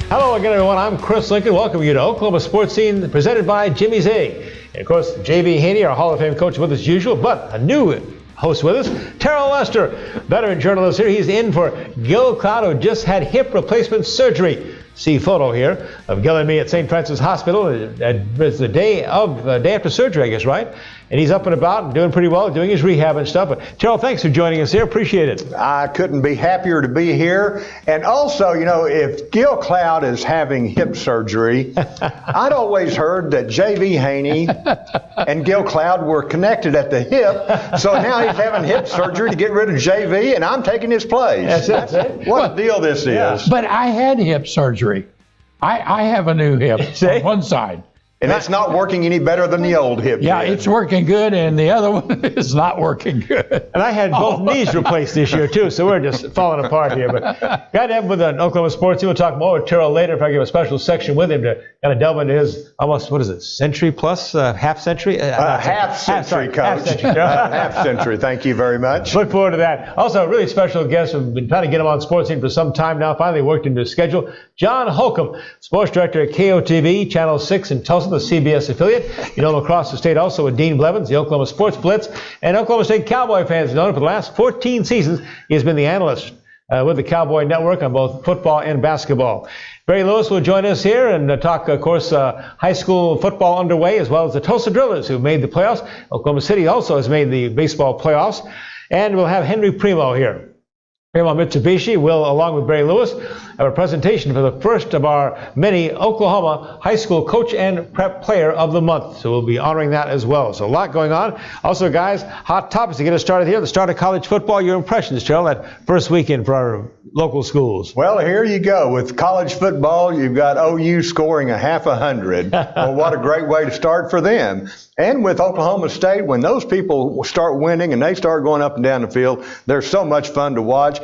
Hello again, everyone. I'm Chris Lincoln. Welcome you to Oklahoma Sportscene, presented by Jimmy's Egg. And of course, J.B. Haney, our Hall of Fame coach, with us as usual, but a new host with us, Terrell Lester, veteran journalist here. He's in for Gil Cloud, who just had hip replacement surgery. See photo here of Gil and me at St. Francis Hospital. It's the day after surgery, I guess, right? And he's up and about and doing pretty well, doing his rehab and stuff. But Terrell, thanks for joining us here. Appreciate it. I couldn't be happier to be here. And also, you know, if Gil Cloud is having hip surgery, I'd always heard that J.B. Haney and Gil Cloud were connected at the hip. So now he's having hip surgery to get rid of J.V., and I'm taking his place. That's it. What a deal this is. But I had hip surgery. I have a new hip on one side. And it's not working any better than the old hip. Yeah, it's working good, and the other one is not working good. And I had both knees replaced this year, too, so we're just falling apart here. But glad to have him with an Oklahoma Sports team. We'll talk more with Terrell later if I give a special section with him to kind of delve into his almost, century plus, half century? Half century, Coach. Half century, thank you very much. Look forward to that. Also, a really special guest. We've been trying to get him on Sports Scene for some time now. Finally worked into his schedule. John Holcomb, sports director at KOTV, Channel 6 in Tulsa, the CBS affiliate. You know him across the state also with Dean Blevins, the Oklahoma Sports Blitz, and Oklahoma State Cowboy fans know him for the last 14 seasons. He has been the analyst with the Cowboy Network on both football and basketball. Barry Lewis will join us here and talk, of course, high school football underway, as well as the Tulsa Drillers who made the playoffs. Oklahoma City also has made the baseball playoffs. And we'll have Henry Primeaux here. Primeaux Mitsubishi will, along with Barry Lewis, have a presentation for the first of our many Oklahoma high school coach and prep player of the month. So we'll be honoring that as well. So a lot going on. Also, guys, hot topics to get us started here. The start of college football. Your impressions, Terrell, that first weekend for our local schools. Well, here you go. With college football, you've got OU scoring 100. Well, what a great way to start for them. And with Oklahoma State, when those people start winning and they start going up and down the field, they're so much fun to watch.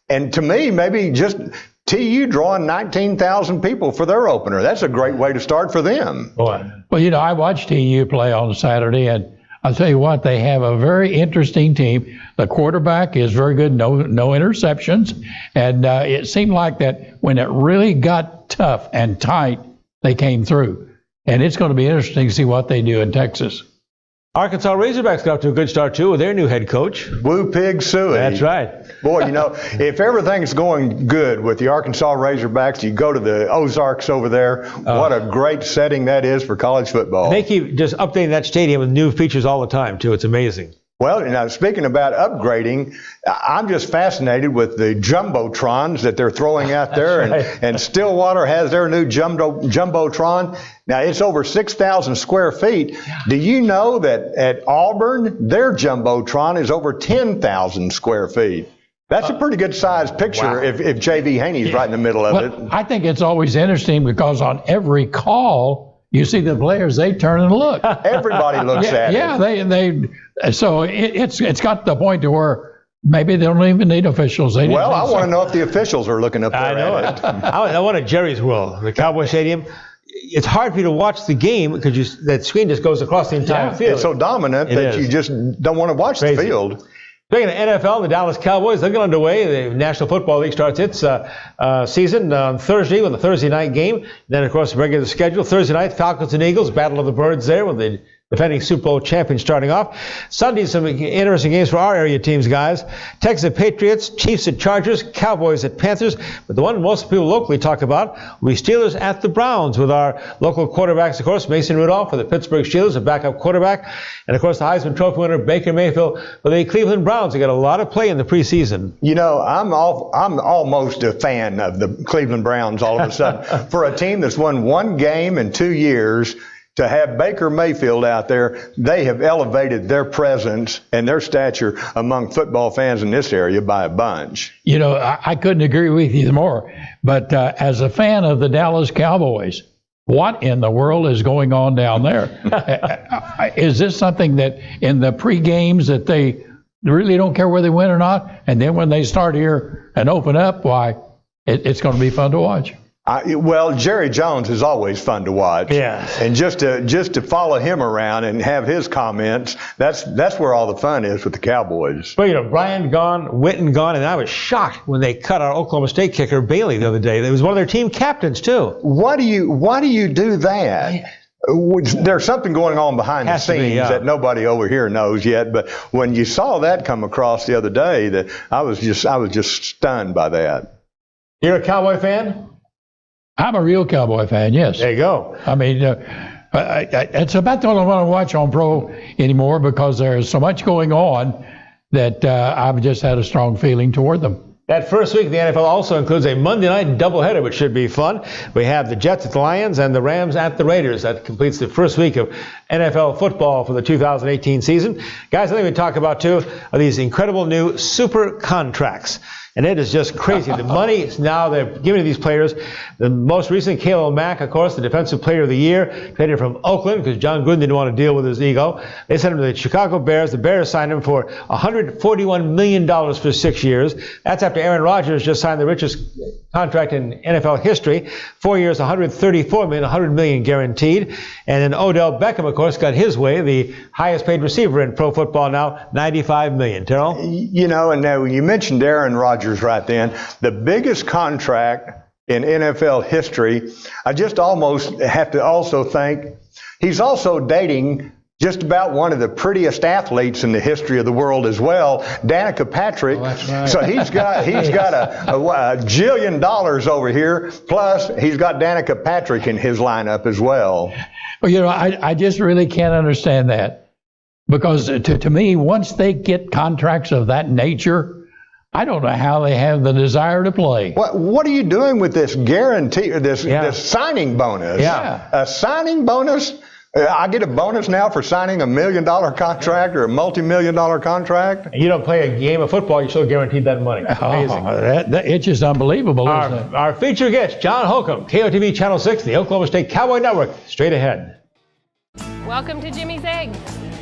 And to me, maybe just TU drawing 19,000 people for their opener. That's a great way to start for them. Boy. Well, you know, I watched TU play on Saturday, and I'll tell you what, they have a very interesting team. The quarterback is very good, no interceptions. And it seemed like that when it really got tough and tight, they came through. And it's going to be interesting to see what they do in Texas. Arkansas Razorbacks got off to a good start, too, with their new head coach. Woo Pig Suey. That's right. Boy, you know, if everything's going good with the Arkansas Razorbacks, you go to the Ozarks over there. What a great setting that is for college football. They keep just updating that stadium with new features all the time, too. It's amazing. Well, you know, speaking about upgrading, I'm just fascinated with the jumbotrons that they're throwing out there, right. and Stillwater has their new jumbotron. Now, it's over 6,000 square feet. Do you know that at Auburn, their jumbotron is over 10,000 square feet? That's a pretty good sized picture. Wow. if J.V. Haney's right in the middle of it. I think it's always interesting because on every call, you see the players, they turn and look. Everybody looks at it. Yeah, so it's got to the point to where maybe they don't even need officials. I want to know if the officials are looking up there. I know at it. it. I went at Jerry's World, the Cowboy Stadium. It's hard for you to watch the game because that screen just goes across the entire field. It's so dominant that you just don't want to watch the field. Speaking of NFL, the Dallas Cowboys, they're getting underway. The National Football League starts its season on Thursday with a Thursday night game. Then, of course, regular schedule. Thursday night, Falcons and Eagles, Battle of the Birds there with the defending Super Bowl champion starting off. Sunday, some interesting games for our area teams, guys. Texas at Patriots, Chiefs at Chargers, Cowboys at Panthers. But the one most people locally talk about will be Steelers at the Browns with our local quarterbacks, of course, Mason Rudolph for the Pittsburgh Steelers, a backup quarterback. And, of course, the Heisman Trophy winner, Baker Mayfield for the Cleveland Browns. They got a lot of play in the preseason. You know, I'm almost a fan of the Cleveland Browns all of a sudden. For a team that's won one game in 2 years, to have Baker Mayfield out there, they have elevated their presence and their stature among football fans in this area by a bunch. You know, I couldn't agree with you more. But as a fan of the Dallas Cowboys, what in the world is going on down there? Is this something that in the pre-games that they really don't care whether they win or not? And then when they start here and open up, why, it's going to be fun to watch. Well, Jerry Jones is always fun to watch. Yes. And just to follow him around and have his comments, that's where all the fun is with the Cowboys. Well, Bryant gone, Witten gone, and I was shocked when they cut our Oklahoma State kicker Bailey the other day. It was one of their team captains too. Why do you do that? There's something going on behind the scenes that nobody over here knows yet. But when you saw that come across the other day, that I was just stunned by that. You're a Cowboy fan? I'm a real Cowboy fan, yes. There you go. I mean, it's about the only one I watch on Pro anymore because there's so much going on that I've just had a strong feeling toward them. That first week of the NFL also includes a Monday night doubleheader, which should be fun. We have the Jets at the Lions and the Rams at the Raiders. That completes the first week of NFL football for the 2018 season. Guys, I think we talk about, too, are these incredible new super contracts. And it is just crazy. The money now they're giving to these players. The most recent, Khalil Mack, of course, the Defensive Player of the Year, traded from Oakland because John Gruden didn't want to deal with his ego. They sent him to the Chicago Bears. The Bears signed him for $141 million for 6 years. That's after Aaron Rodgers just signed the richest contract in NFL history. 4 years, $134 million, $100 million guaranteed. And then Odell Beckham, of course, got his way, the highest paid receiver in pro football now, $95 million. Terrell? And now you mentioned Aaron Rodgers right then. The biggest contract in NFL history. I just almost have to also think he's also dating just about one of the prettiest athletes in the history of the world as well, Danica Patrick. Oh, that's right. So he's got a jillion dollars over here. Plus, he's got Danica Patrick in his lineup as well. Well, I just really can't understand that because to me, once they get contracts of that nature, I don't know how they have the desire to play. What are you doing with this guarantee, this signing bonus? Yeah. A signing bonus? I get a bonus now for signing $1 million contract or a multi-million-dollar contract? You don't play a game of football, you're still guaranteed that money. Amazing. It's just unbelievable, isn't it? Our feature guest, John Holcomb, KOTV Channel 6, the Oklahoma State Cowboy Network. Straight ahead. Welcome to Jimmy's Egg.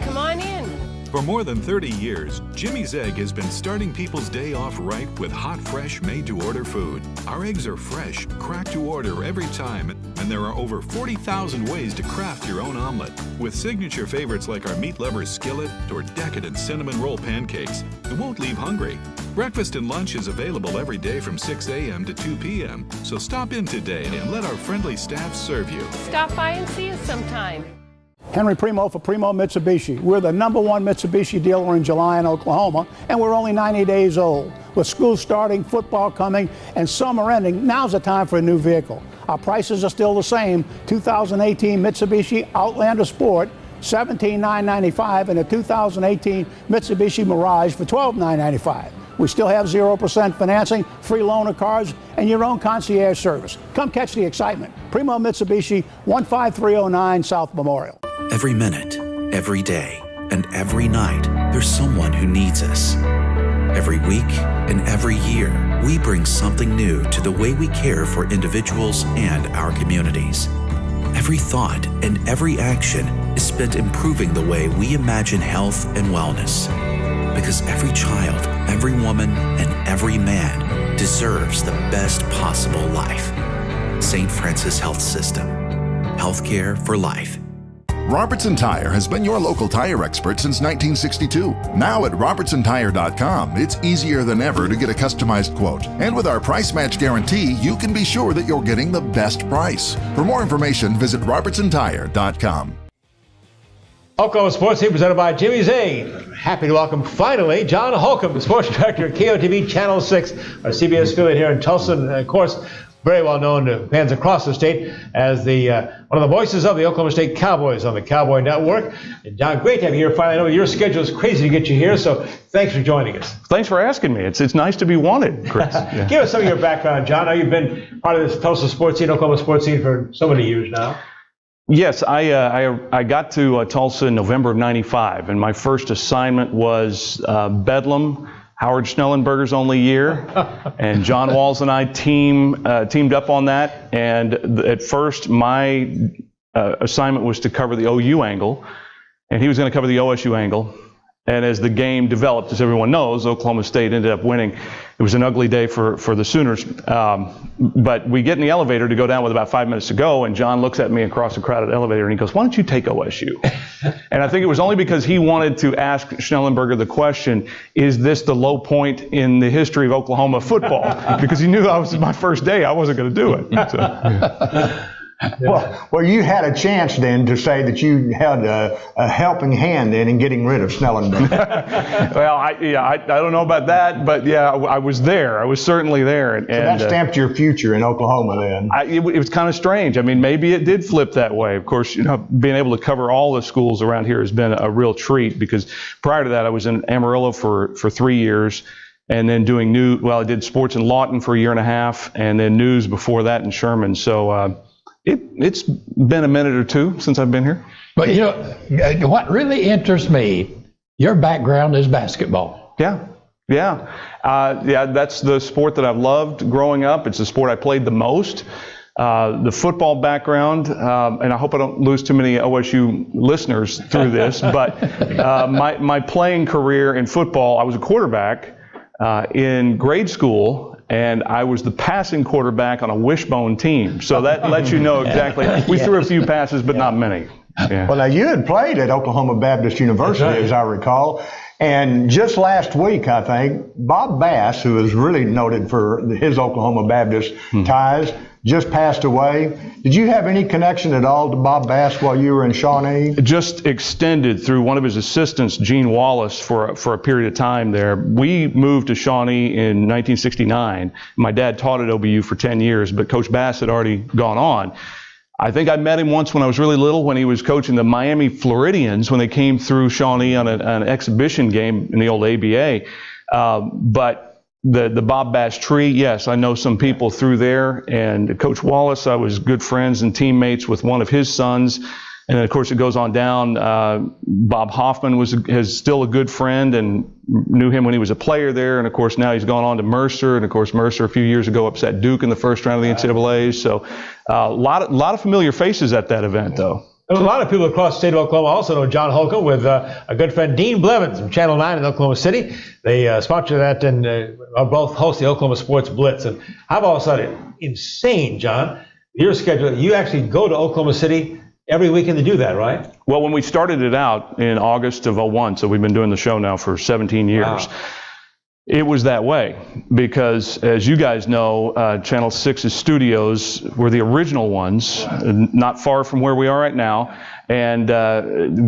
Come on in. For more than 30 years, Jimmy's Egg has been starting people's day off right with hot, fresh, made-to-order food. Our eggs are fresh, cracked to order every time, and there are over 40,000 ways to craft your own omelet. With signature favorites like our meat lover's skillet or decadent cinnamon roll pancakes, it won't leave hungry. Breakfast and lunch is available every day from 6 a.m. to 2 p.m., so stop in today and let our friendly staff serve you. Stop by and see us sometime. Henry Primeaux for Primeaux Mitsubishi. We're the #1 Mitsubishi dealer in July in Oklahoma, and we're only 90 days old. With school starting, football coming, and summer ending, now's the time for a new vehicle. Our prices are still the same. 2018 Mitsubishi Outlander Sport, $17,995, and a 2018 Mitsubishi Mirage for $12,995. We still have 0% financing, free loaner cars, and your own concierge service. Come catch the excitement. Primeaux Mitsubishi, 15309 South Memorial. Every minute, every day, and every night, there's someone who needs us. Every week and every year, we bring something new to the way we care for individuals and our communities. Every thought and every action is spent improving the way we imagine health and wellness. Because every child, every woman, and every man deserves the best possible life. St. Francis Health System. Healthcare for life. Robertson Tire has been your local tire expert since 1962. Now at RobertsonTire.com, it's easier than ever to get a customized quote. And with our price match guarantee, you can be sure that you're getting the best price. For more information, visit RobertsonTire.com. Oklahoma Sportscene presented by Jimmy's Egg. Happy to welcome finally John Holcomb, the sports director at KOTV Channel 6, our CBS affiliate here in Tulsa, and of course, very well known to fans across the state as the one of the voices of the Oklahoma State Cowboys on the Cowboy Network. And John, great to have you here finally. I know your schedule is crazy to get you here, so thanks for joining us. Thanks for asking me. It's nice to be wanted, Chris. Yeah. Give us some of your background, John. I know you've been part of this Tulsa sports scene, Oklahoma sports scene for so many years now. Yes, I got to Tulsa in November of '95, and my first assignment was Bedlam, Howard Schnellenberger's only year, and John Walls and I teamed up on that. And at first, my assignment was to cover the OU angle, and he was going to cover the OSU angle. And as the game developed, as everyone knows, Oklahoma State ended up winning. It was an ugly day for the Sooners. But we get in the elevator to go down with about 5 minutes to go, and John looks at me across the crowded elevator, and he goes, "Why don't you take OSU?" And I think it was only because he wanted to ask Schnellenberger the question, is this the low point in the history of Oklahoma football? Because he knew my first day, I wasn't going to do it. So. Well, you had a chance then to say that you had a helping hand in getting rid of Schnellenberger. Well, I don't know about that, but yeah, I was there. I was certainly there. So that stamped your future in Oklahoma then. It was kind of strange. I mean, maybe it did flip that way. Of course, being able to cover all the schools around here has been a real treat, because prior to that, I was in Amarillo for 3 years. And then doing I did sports in Lawton for a year and a half, and then news before that in Sherman. So, it's been a minute or two since I've been here. But what really interests me, your background is basketball. Yeah. That's the sport that I've loved growing up. It's the sport I played the most. The football background, and I hope I don't lose too many OSU listeners through this, but my playing career in football, I was a quarterback in grade school. And I was the passing quarterback on a wishbone team. So that lets you know exactly. We threw a few passes, but not many. Yeah. Well, now you had played at Oklahoma Baptist University, as I recall. And just last week, I think, Bob Bass, who is really noted for his Oklahoma Baptist ties, just passed away. Did you have any connection at all to Bob Bass while you were in Shawnee? Just extended through one of his assistants, Gene Wallace, for a period of time there. We moved to Shawnee in 1969. My dad taught at OBU for 10 years, but Coach Bass had already gone on. I think I met him once when I was really little, when he was coaching the Miami Floridians when they came through Shawnee on an exhibition game in the old ABA. But the Bob Bass tree, yes, I know some people through there. And Coach Wallace, I was good friends and teammates with one of his sons. And then, of course, it goes on down. Bob Hoffman is still a good friend, and knew him when he was a player there. And, of course, now he's gone on to Mercer. And, of course, Mercer a few years ago upset Duke in the first round of the NCAAs. So a lot of familiar faces at that event, though. A lot of people across the state of Oklahoma also know John Holcomb with a good friend, Dean Blevins from Channel 9 in Oklahoma City. They sponsor that and both host the Oklahoma Sports Blitz. And I've always thought it insane, John, your schedule. You actually go to Oklahoma City every weekend to do that, right? Well, when we started it out in August of 2001, so we've been doing the show now for 17 years. Wow. It was that way because, as you guys know, Channel 6's studios were the original ones, not far from where we are right now, and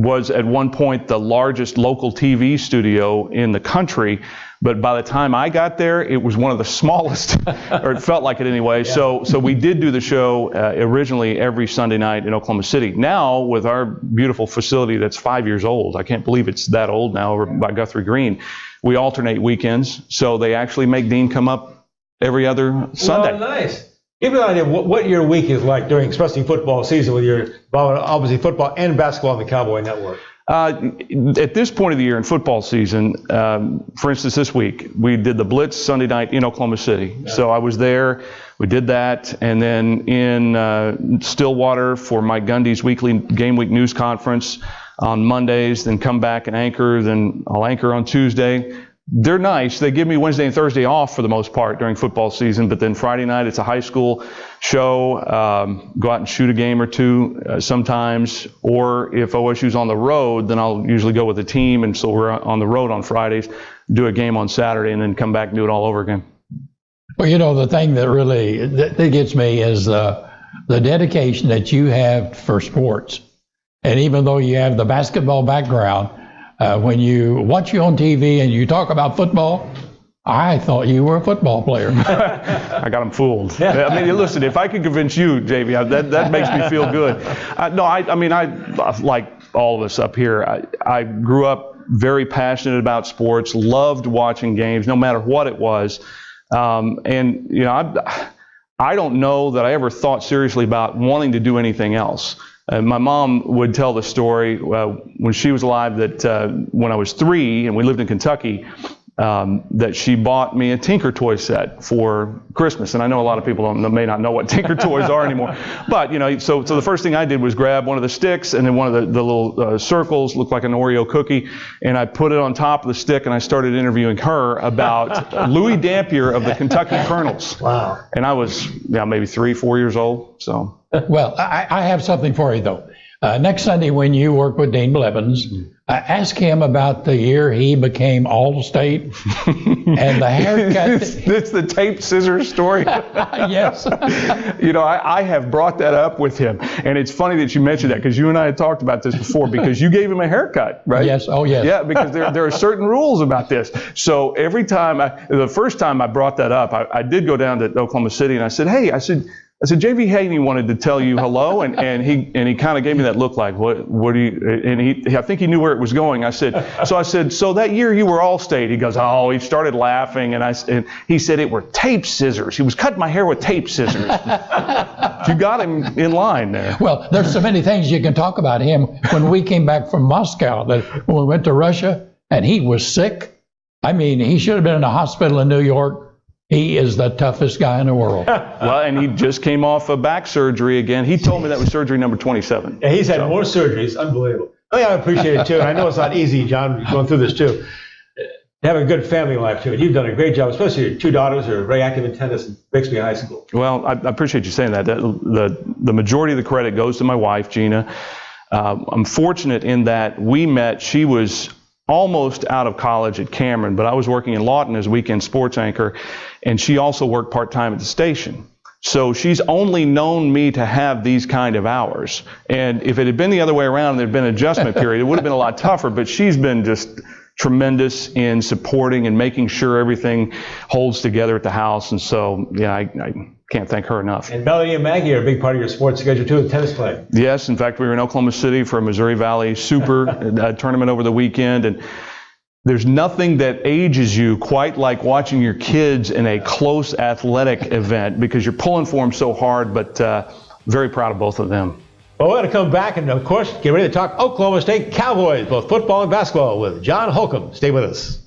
was at one point the largest local TV studio in the country. But by the time I got there, it was one of the smallest, or it felt like it anyway. Yeah. So we did do the show originally every Sunday night in Oklahoma City. Now, with our beautiful facility that's 5 years old, I can't believe it's that old now, over by Guthrie Green, we alternate weekends. So they actually make Dean come up every other Sunday. Well, nice. Give me an idea of what your week is like during, especially football season, with your obviously football and basketball on the Cowboy Network. At this point of the year in football season, for instance, this week, we did the Blitz Sunday night in Oklahoma City. Yeah. So I was there, we did that, and then in Stillwater for Mike Gundy's weekly Game Week news conference on Mondays, then come back and anchor, then I'll anchor on Tuesday. They're nice. They give me Wednesday and Thursday off for the most part during football season, but then Friday night it's a high school show, go out and shoot a game or two sometimes, or if OSU's on the road, then I'll usually go with the team, and so we're on the road on Fridays, do a game on Saturday, and then come back and do it all over again. Well, you know, the thing that really that gets me is the dedication that you have for sports. And even though you have the basketball background, when you watch you on TV and you talk about football, I thought you were a football player. I got him fooled. I mean, listen, if I could convince you, JV, that makes me feel good. I mean, like all of us up here, I grew up very passionate about sports, loved watching games, no matter what it was. And, you know, I don't know that I ever thought seriously about wanting to do anything else. My mom would tell the story when she was alive that when I was 3 and we lived in Kentucky, that she bought me a Tinker Toy set for Christmas. And I know a lot of people may not know what Tinker Toys are anymore. But, so the first thing I did was grab one of the sticks and then one of the little circles, looked like an Oreo cookie, and I put it on top of the stick and I started interviewing her about Louis Dampier of the Kentucky Colonels. Wow. And I was maybe 3-4 years old. So. Well, I have something for you, though. Next Sunday, when you work with Dean Blevins, ask him about the year he became All-State and the haircut. It's the taped scissors story. Yes. I have brought that up with him. And it's funny that you mentioned that because you and I had talked about this before because you gave him a haircut, right? Yes. Oh, yes. Yeah, because there are certain rules about this. So every time, the first time I brought that up, I did go down to Oklahoma City and I said, hey, I said, J.V. Haney wanted to tell you hello, and he kind of gave me that look like, what do you, and I think he knew where it was going. I said, so that year you were All-State. He goes, oh, he started laughing, and he said it were tape scissors. He was cutting my hair with tape scissors. You got him in line there. Well, there's so many things you can talk about him. When we came back from Moscow, when we went to Russia, and he was sick. I mean, he should have been in a hospital in New York. He is the toughest guy in the world. Well, and he just came off of back surgery again. He told me that was surgery number 27. Yeah, he's had more surgeries. Unbelievable. Oh, yeah, I appreciate it, too. And I know it's not easy, John, going through this, too. To have a good family life, too. And you've done a great job, especially your two daughters are very active in tennis in Bixby High School. Well, I appreciate you saying that. The majority of the credit goes to my wife, Gina. I'm fortunate in that we met. She was almost out of college at Cameron, but I was working in Lawton as weekend sports anchor, and she also worked part-time at the station. So she's only known me to have these kind of hours. And if it had been the other way around, there'd been an adjustment period, it would have been a lot tougher, but she's been just tremendous in supporting and making sure everything holds together at the house. And so, I can't thank her enough. And Melody and Maggie are a big part of your sports schedule, too, with tennis play. Yes. In fact, we were in Oklahoma City for a Missouri Valley Super tournament over the weekend. And there's nothing that ages you quite like watching your kids in a close athletic event because you're pulling for them so hard, but very proud of both of them. Well, we're going to come back and, of course, get ready to talk Oklahoma State Cowboys, both football and basketball, with John Holcomb. Stay with us.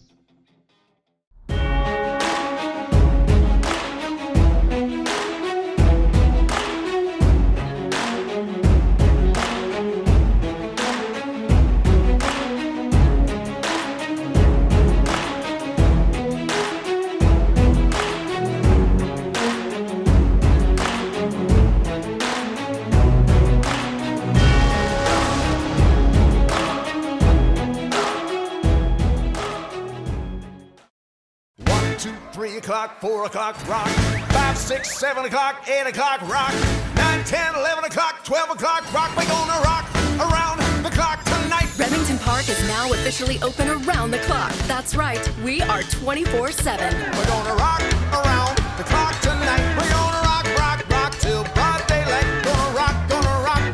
Two, 3 o'clock, 4 o'clock, rock. 5, 6, 7 o'clock, 8 o'clock, rock. 9, 10, 11 o'clock, 12 o'clock, rock. We're gonna rock around the clock tonight. Remington Park is now officially open around the clock. That's right, we are 24/7. We're gonna rock around the clock tonight. We're gonna rock till broad daylight. Gonna rock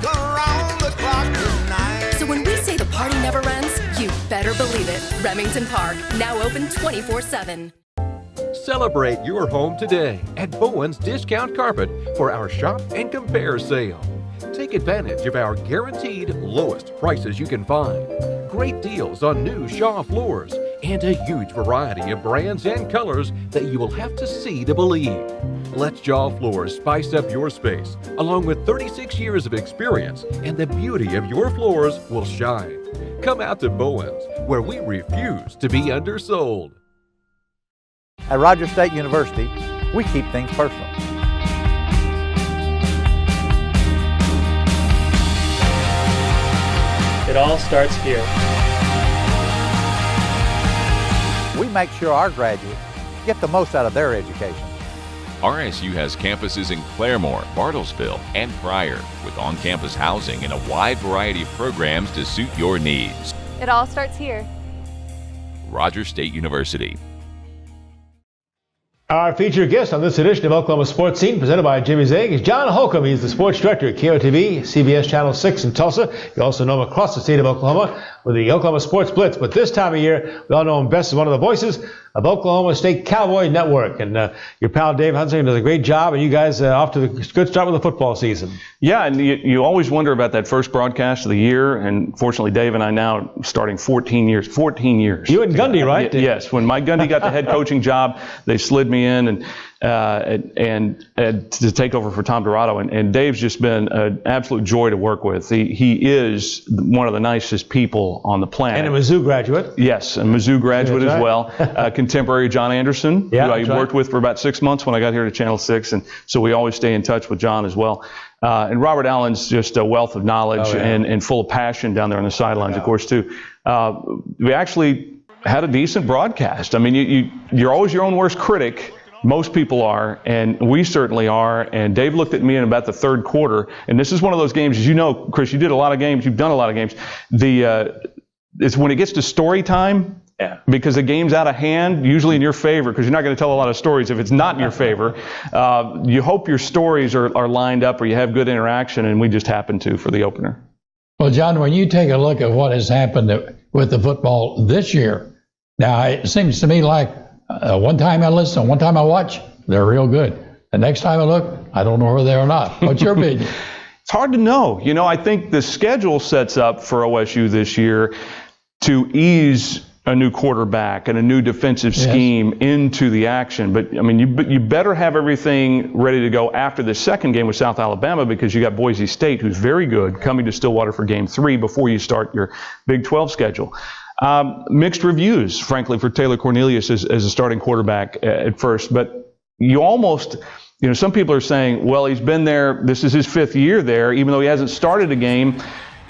around the clock tonight. So when we say the party never ends, you better believe it. Remington Park, now open 24/7. Celebrate your home today at Bowen's Discount Carpet for our Shop and Compare sale. Take advantage of our guaranteed lowest prices you can find. Great deals on new Shaw floors and a huge variety of brands and colors that you will have to see to believe. Let Shaw Floors spice up your space along with 36 years of experience, and the beauty of your floors will shine. Come out to Bowen's, where we refuse to be undersold. At Rogers State University, we keep things personal. It all starts here. We make sure our graduates get the most out of their education. RSU has campuses in Claremore, Bartlesville, and Pryor, with on-campus housing and a wide variety of programs to suit your needs. It all starts here. Rogers State University. Our featured guest on this edition of Oklahoma Sportscene, presented by Jimmy Zegg, is John Holcomb. He's the sports director at KOTV, CBS Channel 6 in Tulsa. You also know him across the state of Oklahoma with the Oklahoma Sports Blitz. But this time of year, we all know him best as one of the voices of Oklahoma State Cowboy Network. And your pal Dave Hunsinger does a great job, and you guys off to a good start with the football season. Yeah, and you always wonder about that first broadcast of the year, and fortunately Dave and I now starting 14 years. You and Gundy, right? Yes, when Mike Gundy got the head coaching job, they slid me in and to take over for Tom Dorado, and Dave's just been an absolute joy to work with. He is one of the nicest people on the planet. And a Mizzou graduate. Yes, a Mizzou graduate as well. Contemporary John Anderson, who I worked with for about 6 months when I got here to Channel 6, and so we always stay in touch with John as well. And Robert Allen's just a wealth of knowledge and full of passion down there on the sidelines, of course, too. We actually had a decent broadcast. I mean, you're always your own worst critic. Most people are, and we certainly are. And Dave looked at me in about the third quarter, and this is one of those games, as you know, Chris, you did a lot of games, you've done a lot of games. It's when it gets to story time, because the game's out of hand, usually in your favor, because you're not going to tell a lot of stories if it's not in your favor. You hope your stories are lined up or you have good interaction, and we just happened to for the opener. Well, John, when you take a look at what has happened with the football this year, now it seems to me like one time I listen, one time I watch, they're real good. The next time I look, I don't know whether they are or not. What's your opinion? It's hard to know. You know, I think the schedule sets up for OSU this year to ease a new quarterback and a new defensive scheme into the action. But, I mean, you better have everything ready to go after the second game with South Alabama, because you got Boise State, who's very good, coming to Stillwater for Game 3 before you start your Big 12 schedule. Mixed reviews, frankly, for Taylor Cornelius as a starting quarterback at first. But you almost, you know, some people are saying, well, he's been there, this is his 5th year there, even though he hasn't started a game,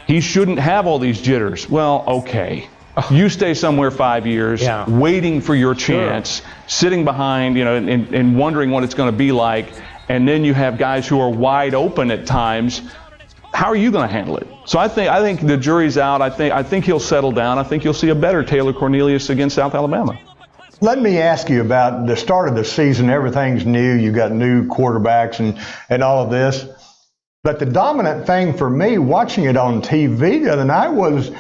he shouldn't have all these jitters. Well, okay. You stay somewhere 5 years, waiting for your chance, sitting behind, you know, and wondering what it's going to be like, and then you have guys who are wide open at times. How are you going to handle it? So I think the jury's out. I think he'll settle down. I think you'll see a better Taylor Cornelius against South Alabama. Let me ask you about the start of the season. Everything's new. You got new quarterbacks and all of this. But the dominant thing for me watching it on TV the other night was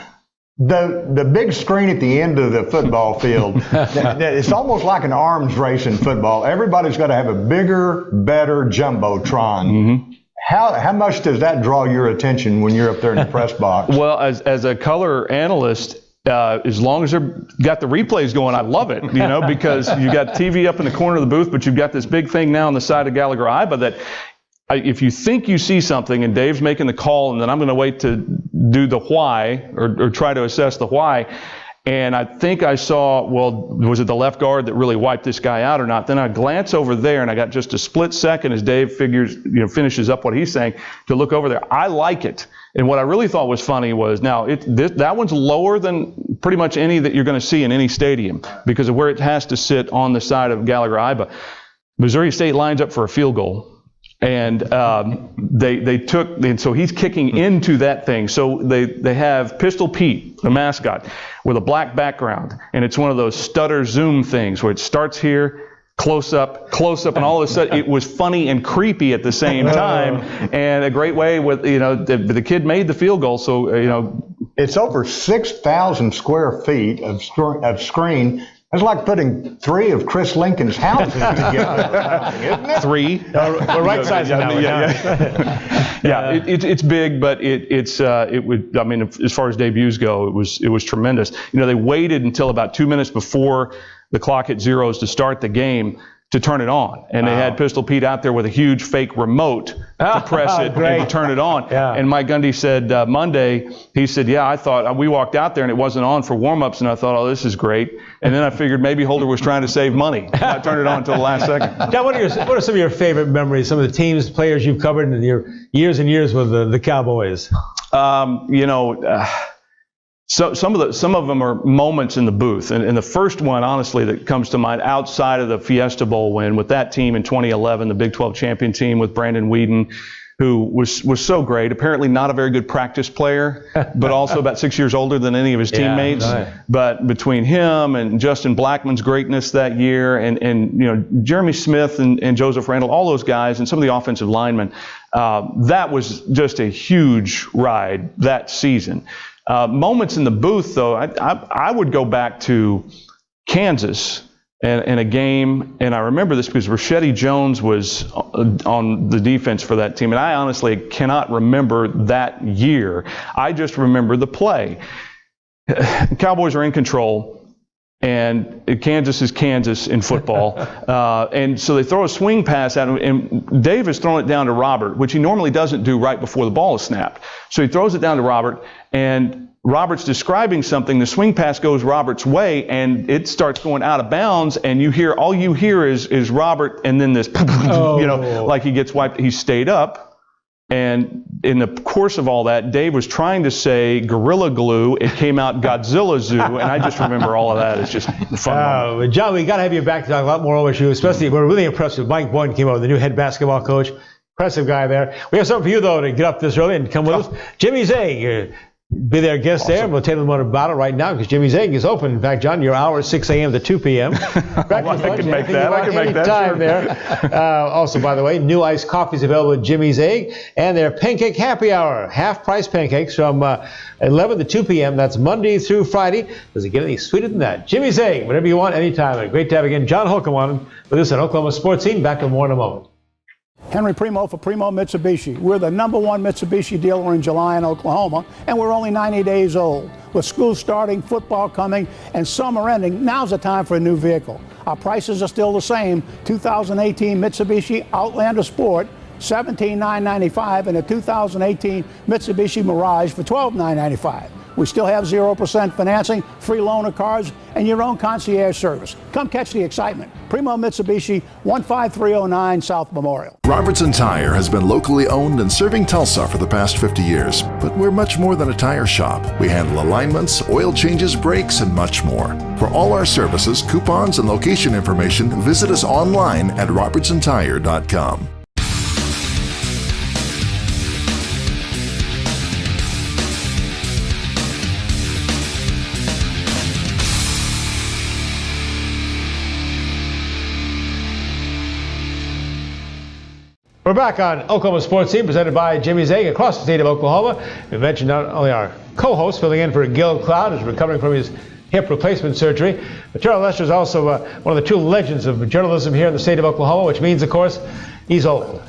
the big screen at the end of the football field. It's almost like an arms race in football. Everybody's got to have a bigger, better jumbotron. Mm-hmm. How much does that draw your attention when you're up there in the press box? Well, as a color analyst, as long as they've got the replays going, I love it, you know, because you got TV up in the corner of the booth, but you've got this big thing now on the side of Gallagher-Iba that if you think you see something and Dave's making the call and then I'm going to wait to do the why or try to assess the why, and I think I saw, well, was it the left guard that really wiped this guy out or not? Then I glance over there, and I got just a split second as Dave finishes up what he's saying to look over there. I like it. And what I really thought was funny was, now that one's lower than pretty much any that you're going to see in any stadium because of where it has to sit on the side of Gallagher-Iba. Missouri State lines up for a field goal. And so he's kicking into that thing. So they have Pistol Pete, the mascot, with a black background. And it's one of those stutter zoom things where it starts here, close up, and all of a sudden it was funny and creepy at the same time. And a great way with, you know, the kid made the field goal. So, you know. It's over 6,000 square feet of screen. It's like putting 3 of Chris Lincoln's houses together, isn't it? 3. We're right sizing now. It's big, but it would. I mean, as far as debuts go, it was tremendous. You know, they waited until about 2 minutes before the clock hit zeros to start the game to turn it on, and they had Pistol Pete out there with a huge fake remote to press it and to turn it on. And Mike Gundy said Monday, he said, I thought we walked out there and it wasn't on for warm-ups, and I thought, oh, this is great. And then I figured maybe Holder was trying to save money. I turned it on until the last second. John, what are some of your favorite memories? Some of the teams, players you've covered in your years and years with the Cowboys. So some of them are moments in the booth, and the first one, honestly, that comes to mind outside of the Fiesta Bowl win with that team in 2011, the Big 12 champion team with Brandon Whedon, who was so great. Apparently not a very good practice player, but also about 6 years older than any of his teammates. Right. But between him and Justin Blackman's greatness that year, and you know, Jeremy Smith and Joseph Randall, all those guys, and some of the offensive linemen, that was just a huge ride that season. Moments in the booth, though, I would go back to Kansas in a game, and I remember this because Rashedi Jones was on the defense for that team, and I honestly cannot remember that year. I just remember the play. Cowboys are in control, and Kansas is Kansas in football, and so they throw a swing pass at him, and Dave is throwing it down to Robert, which he normally doesn't do right before the ball is snapped. So he throws it down to Robert, and Robert's describing something. The swing pass goes Robert's way, and it starts going out of bounds, and all you hear is Robert, and then this, like he gets wiped. He stayed up, and in the course of all that, Dave was trying to say Gorilla Glue. It came out Godzilla Zoo, and I just remember all of that. It's just fun. John, we got to have you back to talk a lot more OSU, especially we're really impressed with Mike Boynton came over, the new head basketball coach. Impressive guy there. We have something for you, though, to get up this early and come with us. Jimmy Zegg. Be their guest there. We'll tell them about it right now because Jimmy's Egg is open. In fact, John, your hour is 6 a.m. to 2 p.m. I can make that. I can make that. Time there. Also, by the way, new iced coffee is available at Jimmy's Egg, and their pancake happy hour, half-price pancakes from 11 to 2 p.m. That's Monday through Friday. Does it get any sweeter than that? Jimmy's Egg, whatever you want, anytime. Great to have again John Holcomb on with us at Oklahoma Sportscene. Back with more in a moment. Henry Primeaux for Primeaux Mitsubishi. We're the #1 Mitsubishi dealer in July in Oklahoma, and we're only 90 days old. With school starting, football coming, and summer ending, now's the time for a new vehicle. Our prices are still the same. 2018 Mitsubishi Outlander Sport, $17,995, and a 2018 Mitsubishi Mirage for $12,995. We still have 0% financing, free loaner cars, and your own concierge service. Come catch the excitement. Primeaux Mitsubishi, 15309 South Memorial. Robertson Tire has been locally owned and serving Tulsa for the past 50 years. But we're much more than a tire shop. We handle alignments, oil changes, brakes, and much more. For all our services, coupons, and location information, visit us online at robertsontire.com. We're back on Oklahoma Sportscene, presented by Jimmy's Egg across the state of Oklahoma. We mentioned not only our co-host filling in for Gil Cloud, who's recovering from his hip replacement surgery, but Terrell Lester is also one of the true legends of journalism here in the state of Oklahoma, which means, of course, he's old.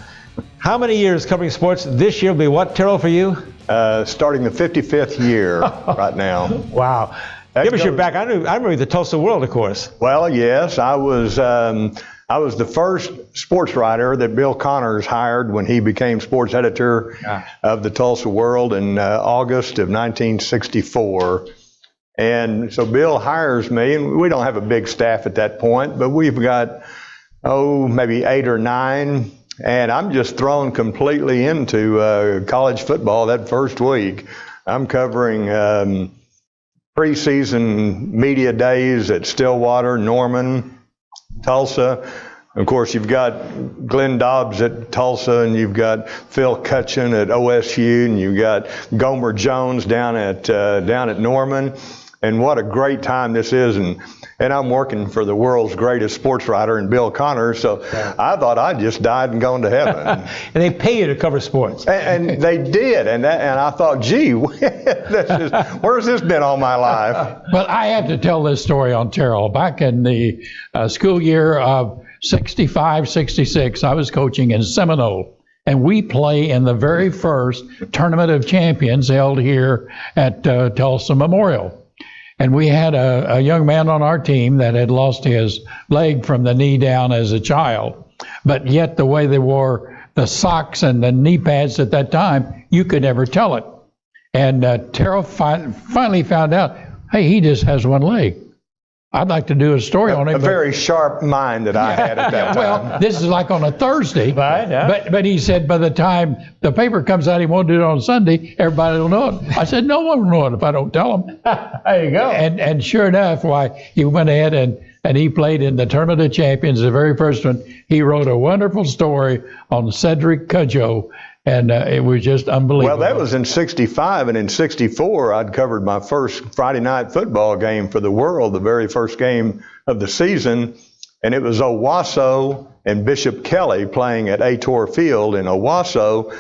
How many years covering sports? This year will be what, Terrell, for you? Starting the 55th year right now. Wow. Give us your back. I remember the Tulsa World, of course. Well, yes, I was the first sports writer that Bill Connors hired when he became sports editor of the Tulsa World in August of 1964. And so Bill hires me, and we don't have a big staff at that point, but we've got, maybe 8 or 9. And I'm just thrown completely into college football that first week. I'm covering preseason media days at Stillwater, Norman, Tulsa. Of course, you've got Glenn Dobbs at Tulsa, and you've got Phil Cutchin at OSU, and you've got Gomer Jones down at Norman. And what a great time this is. And I'm working for the world's greatest sports writer in Bill Connors, so I thought I'd just died and gone to heaven. And they pay you to cover sports. And they did, and I thought, gee, where's this been all my life? Well, I have to tell this story on Terrell. Back in the school year of 65, 66, I was coaching in Seminole, and we play in the very first Tournament of Champions held here at Tulsa Memorial. And we had a young man on our team that had lost his leg from the knee down as a child. But yet the way they wore the socks and the knee pads at that time, you could never tell it. And Terrell finally found out, hey, he just has one leg. I'd like to do a story on it. A very sharp mind that I had at that time. Well, this is like on a Thursday. Right, yeah. But he said by the time the paper comes out, he won't do it on Sunday. Everybody will know it. I said, no one will know it if I don't tell them. There you go. And sure enough, he went ahead and he played in the Tournament of Champions, the very first one. He wrote a wonderful story on Cedric Cudjoe. And it was just unbelievable. Well, that was in 65, and in 64, I'd covered my first Friday night football game for the World, the very first game of the season, and it was Owasso and Bishop Kelly playing at Ator Field in Owasso,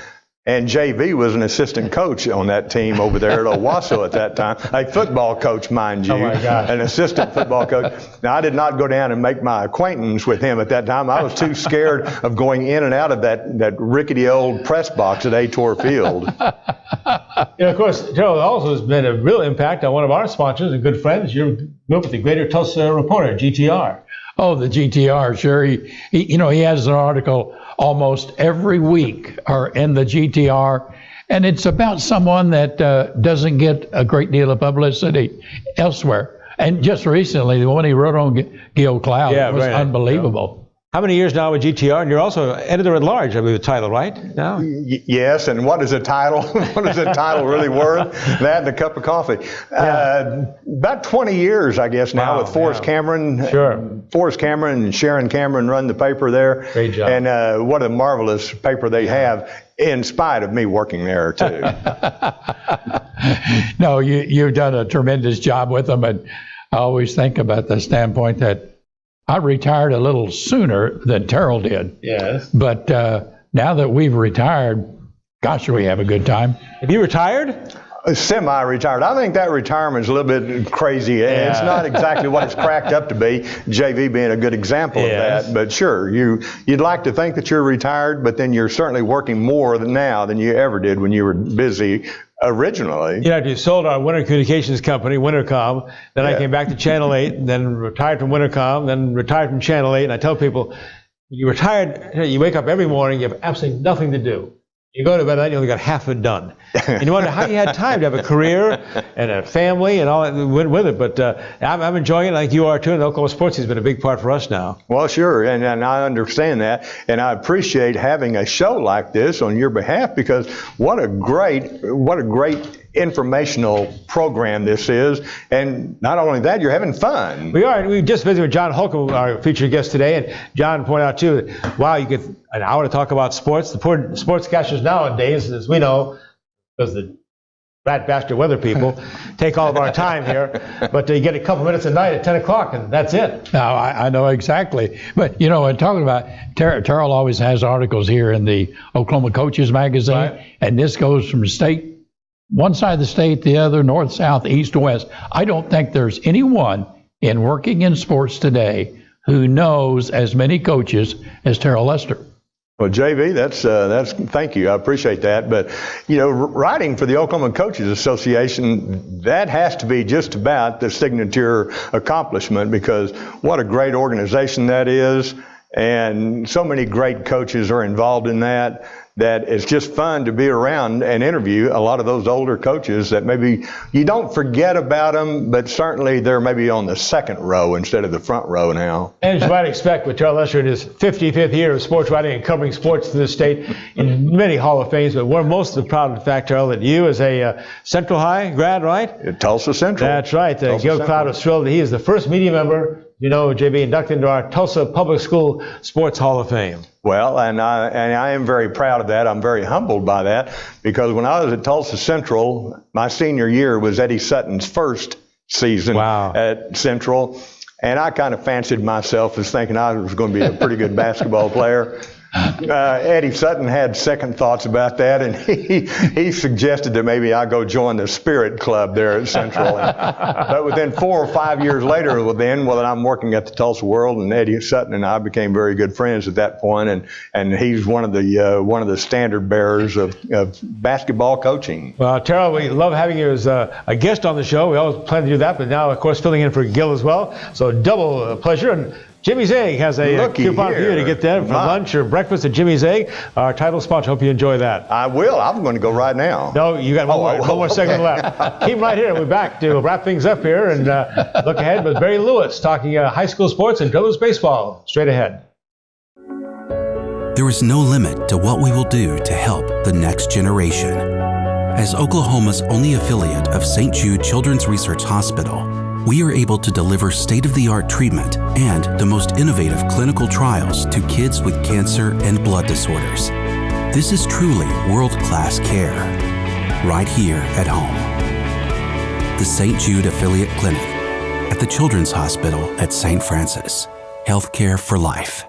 And JV was an assistant coach on that team over there at Owasso at that time, a football coach, mind you, an assistant football coach. Now, I did not go down and make my acquaintance with him at that time. I was too scared of going in and out of that rickety old press box at Ator Field. Of course, Terrell also has been a real impact on one of our sponsors and good friends. You're with the Greater Tulsa Reporter, GTR. Oh, the GTR, sure. He has an article almost every week in the GTR, and it's about someone that doesn't get a great deal of publicity elsewhere. And just recently, the one he wrote on Gil Cloud was unbelievable. How many years now with GTR? And you're also editor-at-large, I believe, the title, right? Now? Yes, and what is a title? What is a title really worth? That and a cup of coffee. About 20 years, I guess, now with Forrest Cameron. Sure. Forrest Cameron and Sharon Cameron run the paper there. Great job. And what a marvelous paper they have, in spite of me working there, too. No, you've done a tremendous job with them, and I always think about the standpoint that I retired a little sooner than Terrell did. Yes. But now that we've retired, gosh, we have a good time. Have you retired? Semi-retired. I think that retirement is a little bit crazy. Yeah. It's not exactly what it's cracked up to be, JV being a good example of that. But sure, you'd like to think that you're retired, but then you're certainly working more now than you ever did when you were busy originally. You sold our winter communications company, Wintercom. Then I came back to Channel 8, and then retired from Wintercom, then retired from Channel 8. And I tell people, when you retired, you wake up every morning, you have absolutely nothing to do. You go to bed at night, you only got half of it done. And you wonder how you had time to have a career and a family and all that went with it. But I'm enjoying it like you are too. And Oklahoma Sportscene has been a big part for us now. Well, sure. And I understand that. And I appreciate having a show like this on your behalf, because what a great informational program this is. And not only that, you're having fun. We are. We just visited with John Holcomb, our featured guest today. And John pointed out too, wow, you get an hour to talk about sports. The poor sportscasters nowadays, as we know, because the rat bastard weather people take all of our time here, but you get a couple minutes a night at 10 o'clock, and that's it. Now, I know exactly. But, and talking about, Terrell always has articles here in the Oklahoma Coaches Magazine, and this goes from one side of the state, the other, north, south, east, west. I don't think there's anyone working in sports today who knows as many coaches as Terrell Lester. Well, JV, that's thank you. I appreciate that. But, writing for the Oklahoma Coaches Association, that has to be just about the signature accomplishment, because what a great organization that is. And so many great coaches are involved in that it's just fun to be around and interview a lot of those older coaches that maybe you don't forget about them, but certainly they're maybe on the second row instead of the front row now. And as you might expect, with Terrell Lester in his 55th year of sports writing and covering sports in the state in many Hall of Fames, but we're most proud of the fact, Terrell, that you as a Central High grad, right? At Tulsa Central. That's right. Gil Cloud was thrilled that he is the first media member, JB, inducted into our Tulsa Public School Sports Hall of Fame. Well, and I am very proud of that. I'm very humbled by that, because when I was at Tulsa Central, my senior year was Eddie Sutton's first season at Central, and I kind of fancied myself as thinking I was going to be a pretty good basketball player. Eddie Sutton had second thoughts about that, and he suggested that maybe I go join the Spirit Club there at Central. But within 4 or 5 years later, I'm working at the Tulsa World, and Eddie Sutton and I became very good friends at that point, and he's one of the standard bearers of basketball coaching. Well, Terrell, we love having you as a guest on the show. We always plan to do that, but now, of course, filling in for Gil as well. So double pleasure. And Jimmy's Egg has a coupon for you to get that for lunch or breakfast at Jimmy's Egg, our title sponsor. Hope you enjoy that. I will. I'm going to go right now. No, you got one more segment left. Keep right here. We're back to wrap things up here and look ahead with Barry Lewis talking high school sports and Drillers baseball. Straight ahead. There is no limit to what we will do to help the next generation. As Oklahoma's only affiliate of St. Jude Children's Research Hospital, we are able to deliver state-of-the-art treatment and the most innovative clinical trials to kids with cancer and blood disorders. This is truly world-class care, right here at home. The St. Jude Affiliate Clinic at the Children's Hospital at St. Francis. Healthcare for life.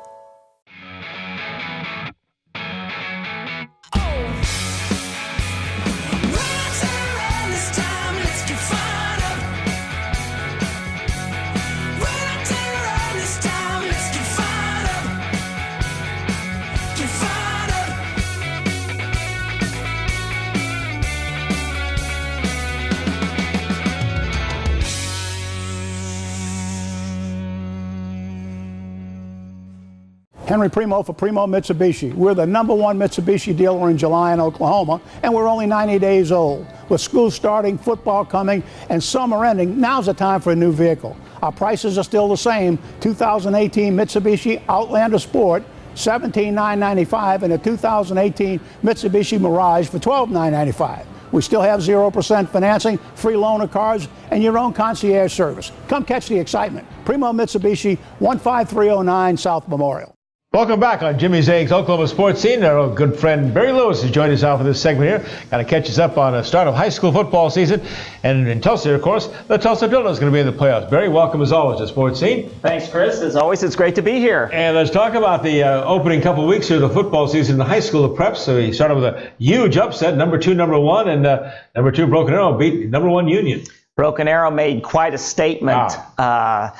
Henry Primeaux for Primeaux Mitsubishi. We're the #1 Mitsubishi dealer in July in Oklahoma, and we're only 90 days old. With school starting, football coming, and summer ending, now's the time for a new vehicle. Our prices are still the same. 2018 Mitsubishi Outlander Sport, $17,995, and a 2018 Mitsubishi Mirage for $12,995. We still have 0% financing, free loaner cars, and your own concierge service. Come catch the excitement. Primeaux Mitsubishi, 15309 South Memorial. Welcome back on Jimmy Zaig's Oklahoma Sports Scene. Our good friend Barry Lewis has joined us now for this segment here. Got to catch us up on the start of high school football season. And in Tulsa, of course, the Tulsa Drill is going to be in the playoffs. Barry, welcome as always to Sports Scene. Thanks, Chris. As always, it's great to be here. And let's talk about the opening couple of weeks here of the football season in the high school of preps. So we started with a huge upset, number 2, number 1, and number 2 Broken Arrow beat number 1 Union. Broken Arrow made quite a statement. Wow.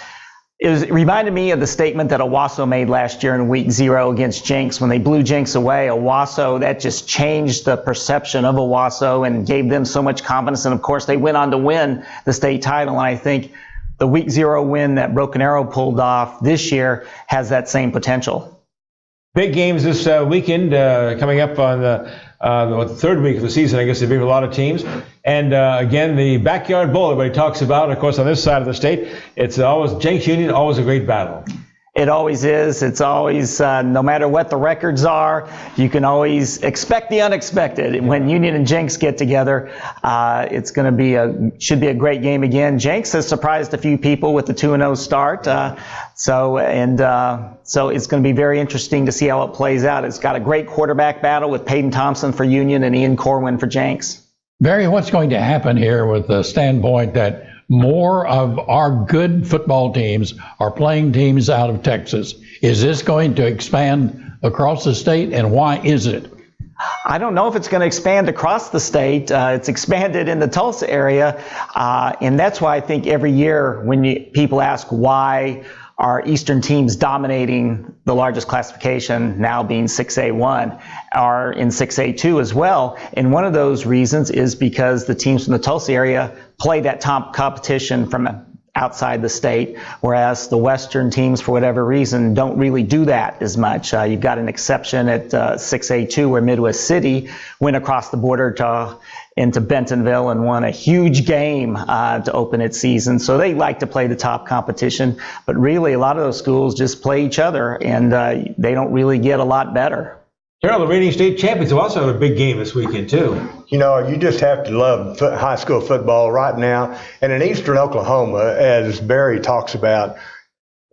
It reminded me of the statement that Owasso made last year in week 0 against Jenks. When they blew Jenks away, Owasso, that just changed the perception of Owasso and gave them so much confidence. And of course, they went on to win the state title. And I think the week 0 win that Broken Arrow pulled off this year has that same potential. Big games this weekend coming up on the third week of the season. I guess they beat a lot of teams. And again, the Backyard Bowl everybody talks about. Of course, on this side of the state, it's always Jenks Union, always a great battle. It always is. It's always, no matter what the records are, you can always expect the unexpected. When Union and Jenks get together, it's going to be should be a great game again. Jenks has surprised a few people with the 2-0 start. So it's going to be very interesting to see how it plays out. It's got a great quarterback battle with Peyton Thompson for Union and Ian Corwin for Jenks. Barry, what's going to happen here with the standpoint that more of our good football teams are playing teams out of Texas? Is this going to expand across the state, and why is it? I don't know if it's going to expand across the state. It's expanded in the Tulsa area, and that's why I think every year when people ask why are Eastern teams dominating the largest classification, now being 6A1, are in 6A2 as well. And one of those reasons is because the teams from the Tulsa area play that top competition from outside the state, whereas the Western teams, for whatever reason, don't really do that as much. You've got an exception at 6A2 where Midwest City went across the border into Bentonville and won a huge game to open its season. So they like to play the top competition, but really a lot of those schools just play each other, and they don't really get a lot better. Terrell, the reigning state champions will also have a big game this weekend, too. You know, you just have to love high school football right now. And in eastern Oklahoma, as Barry talks about,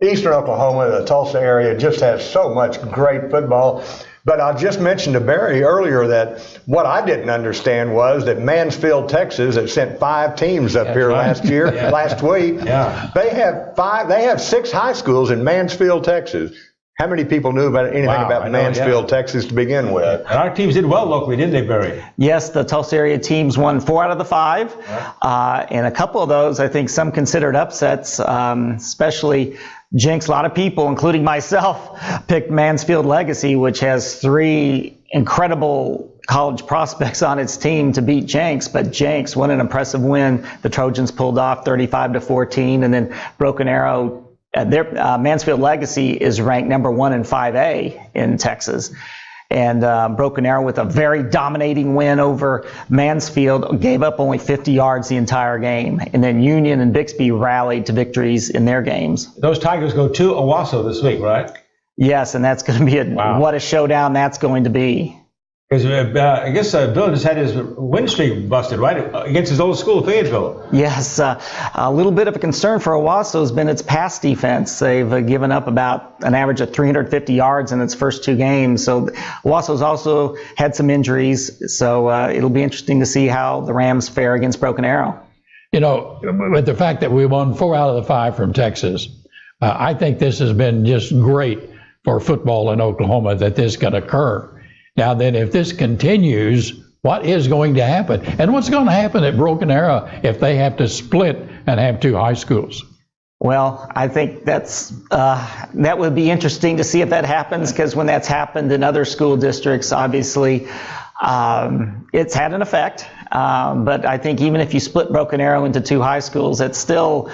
eastern Oklahoma, the Tulsa area, just has so much great football. But I just mentioned to Barry earlier that what I didn't understand was that Mansfield, Texas, that sent 5 teams up here last week, they have 6 high schools in Mansfield, Texas. How many people knew about anything about Mansfield, Texas to begin with? And our teams did well locally, didn't they, Barry? Yes, the Tulsa area teams won 4 out of the 5. And a couple of those, I think some considered upsets, especially Jenks. A lot of people, including myself, picked Mansfield Legacy, which has 3 incredible college prospects on its team to beat Jenks. But Jenks won an impressive win. The Trojans pulled off 35-14, and then Broken Arrow. Mansfield Legacy is ranked number 1 in 5A in Texas. And Broken Arrow, with a very dominating win over Mansfield, gave up only 50 yards the entire game. And then Union and Bixby rallied to victories in their games. Those Tigers go to Owasso this week, right? Yes, and that's going to be what a showdown that's going to be. Because I guess Bill just had his win streak busted, right, against his old school, Fayetteville. Yes, a little bit of a concern for Owasso has been its pass defense. They've given up about an average of 350 yards in its first 2 games. So Owasso's also had some injuries. So it'll be interesting to see how the Rams fare against Broken Arrow. You know, with the fact that we won 4 out of the 5 from Texas, I think this has been just great for football in Oklahoma that this can occur. Now then, if this continues, what is going to happen? And what's going to happen at Broken Arrow if they have to split and have 2 high schools? Well, I think that would be interesting to see if that happens, because when that's happened in other school districts, obviously it's had an effect. But I think even if you split Broken Arrow into 2 high schools, it's still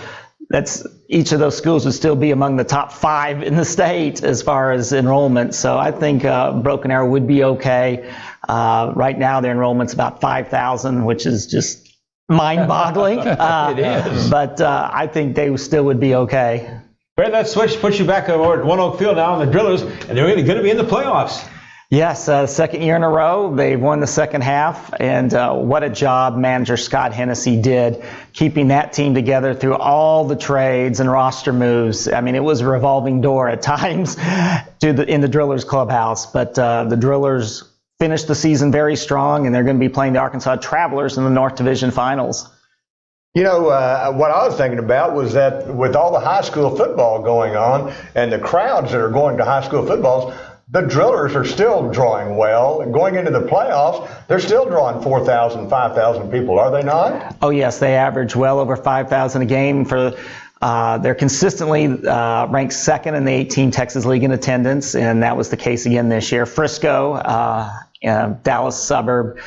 each of those schools would still be among the top 5 in the state as far as enrollment. So I think Broken Arrow would be okay. Right now, their enrollment's about 5,000, which is just mind-boggling. It is. But I think they still would be okay. Barry, that switch puts you back over at One Oak Field now on the Drillers, and they're really going to be in the playoffs. Yes, second year in a row, they've won the second half, and what a job manager Scott Hennessy did, keeping that team together through all the trades and roster moves. I mean, it was a revolving door at times in the Drillers clubhouse, but the Drillers finished the season very strong, and they're going to be playing the Arkansas Travelers in the North Division Finals. You know, what I was thinking about was that with all the high school football going on and the crowds that are going to high school footballs, the Drillers are still drawing well. Going into the playoffs, they're still drawing 4,000, 5,000 people, are they not? Oh, yes, they average well over 5,000 a game. They're consistently ranked second in the 8-team Texas League in attendance, and that was the case again this year. Frisco, Dallas suburb,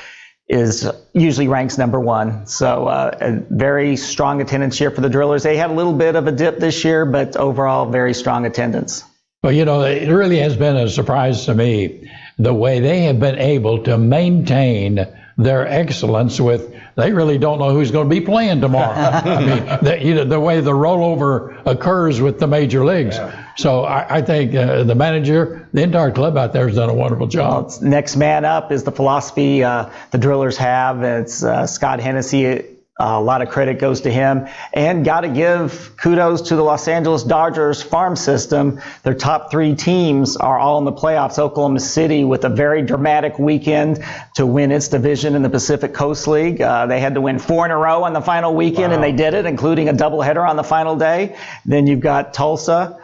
usually ranks number 1. So a very strong attendance year for the Drillers. They had a little bit of a dip this year, but overall very strong attendance. Well, you know, it really has been a surprise to me the way they have been able to maintain their excellence with, they really don't know who's going to be playing tomorrow. I mean, the way the rollover occurs with the major leagues. Yeah. So I think the manager, the entire club out there has done a wonderful job. Well, next man up is the philosophy the Drillers have. It's Scott Hennessy. A lot of credit goes to him, and got to give kudos to the Los Angeles Dodgers farm system. Their top 3 teams are all in the playoffs. Oklahoma City with a very dramatic weekend to win its division in the Pacific Coast League. They had to win 4 in a row on the final weekend, wow. And they did it, including a doubleheader on the final day. Then you've got Tulsa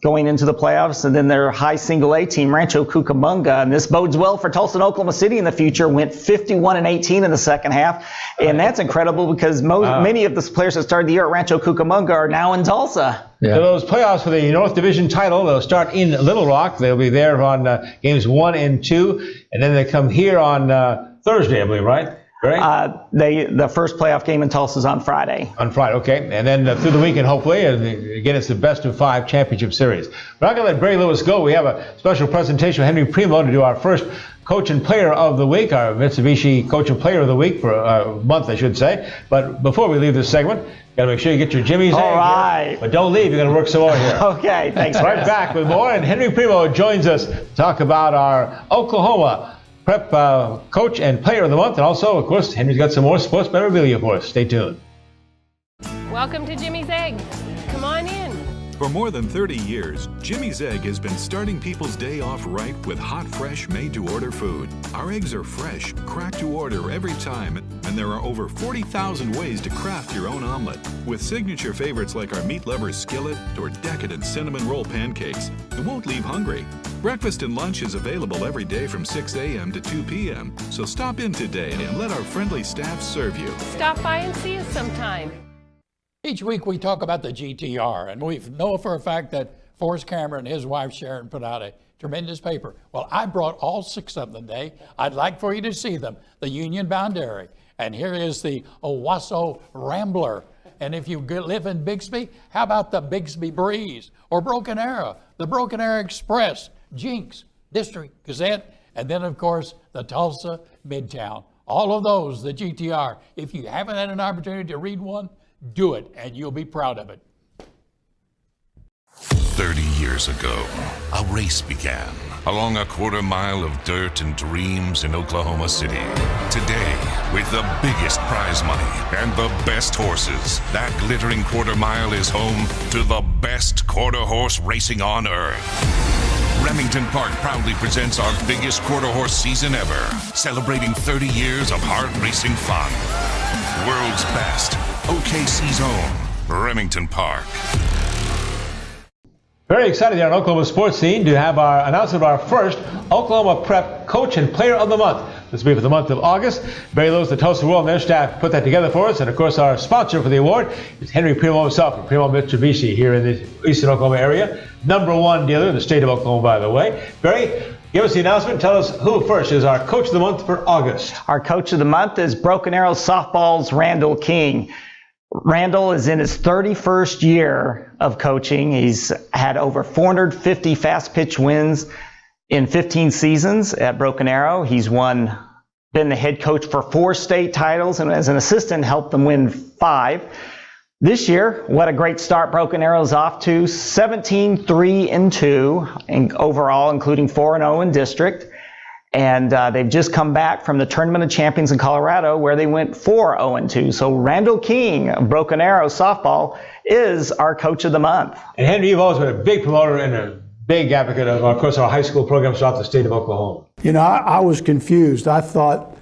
going into the playoffs, and then their high single A team, Rancho Cucamonga, and this bodes well for Tulsa and Oklahoma City in the future, went 51-18 in the second half, and that's incredible because many of the players that started the year at Rancho Cucamonga are now in Tulsa. Yeah. So those playoffs for the North Division title, they'll start in Little Rock. They'll be there on games 1 and 2, and then they come here on Thursday, I believe, right? The first playoff game in Tulsa is on Friday. On Friday, okay. And then through the weekend, hopefully, again, it's the best of 5 championship series. We're not going to let Barry Lewis go. We have a special presentation with Henry Primeaux to do our first Coach and Player of the Week, our Mitsubishi Coach and Player of the Week for a month, I should say. But before we leave this segment, got to make sure you get your Jimmy's All right. Here. But don't leave. You're going to work some more here. Okay, thanks. Right back with more. And Henry Primeaux joins us to talk about our Oklahoma Prep Coach and Player of the Month. And also, of course, Henry's got some more sports memorabilia for us. Stay tuned. Welcome to Jimmy's Egg. Come on in. For more than 30 years, Jimmy's Egg has been starting people's day off right with hot, fresh, made-to-order food. Our eggs are fresh, cracked to order every time, and there are over 40,000 ways to craft your own omelet. With signature favorites like our meat lover's skillet or decadent cinnamon roll pancakes, you won't leave hungry. Breakfast and lunch is available every day from 6 a.m. to 2 p.m., so stop in today and let our friendly staff serve you. Stop by and see us sometime. Each week we talk about the GTR, and we know for a fact that Forrest Cameron and his wife Sharon put out a tremendous paper. Well, I brought all 6 of them today. I'd like for you to see them. The Union Boundary, and here is the Owasso Rambler. And if you live in Bixby, how about the Bixby Breeze or Broken Arrow, the Broken Arrow Express, Jinx, District Gazette, and then of course the Tulsa Midtown. All of those, the GTR. If you haven't had an opportunity to read one, do it, and you'll be proud of it. 30 years ago, a race began along a quarter mile of dirt and dreams in Oklahoma City. Today, with the biggest prize money and the best horses, that glittering quarter mile is home to the best quarter horse racing on earth. Remington Park proudly presents our biggest quarter horse season ever, celebrating 30 years of hard racing fun. World's best, OKC's own, Remington Park. Very excited here on Oklahoma Sportscene to have our announcement of our first Oklahoma Prep Coach and Player of the Month. This will be for the month of August. Barry Lewis, the Tulsa World, and their staff put that together for us. And of course, our sponsor for the award is Henry Primeaux himself from Primeaux Mitsubishi here in the eastern Oklahoma area. #1 dealer in the state of Oklahoma, by the way. Barry, give us the announcement. Tell us who first is our Coach of the Month for August. Our Coach of the Month is Broken Arrow Softball's Randall King. Randall is in his 31st year of coaching. He's had over 450 fast pitch wins in 15 seasons at Broken Arrow. He's been the head coach for 4 state titles, and as an assistant helped them win 5. This year, what a great start Broken Arrow's off to. 17-3-2 and overall, including 4-0 in district. And they've just come back from the Tournament of Champions in Colorado, where they went 4-0-2. So Randall King of Broken Arrow softball is our coach of the month. And Henry, you've always been a big promoter and a big advocate of course, our high school programs throughout the state of Oklahoma. You know, I was confused. I thought,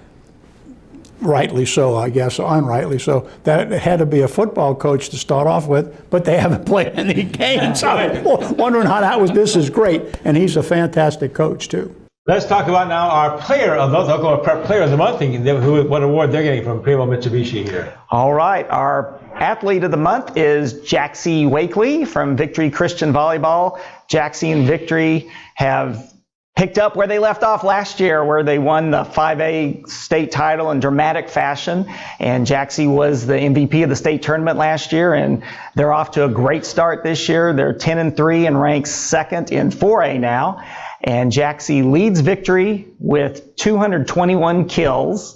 rightly so, I guess, or unrightly so, that it had to be a football coach to start off with, but they haven't played any games. I'm wondering how that was. This is great, and he's a fantastic coach, too. Let's talk about now our player of the month, Oklahoma Prep Player of the Month, and what award they're getting from Primeaux Mitsubishi here. All right, our athlete of the month is Jaxie Wakely from Victory Christian Volleyball. Jaxie and Victory have picked up where they left off last year, where they won the 5A state title in dramatic fashion. And Jaxie was the MVP of the state tournament last year, and they're off to a great start this year. They're 10-3 and ranked 2nd in 4A now. And Jaxie leads Victory with 221 kills,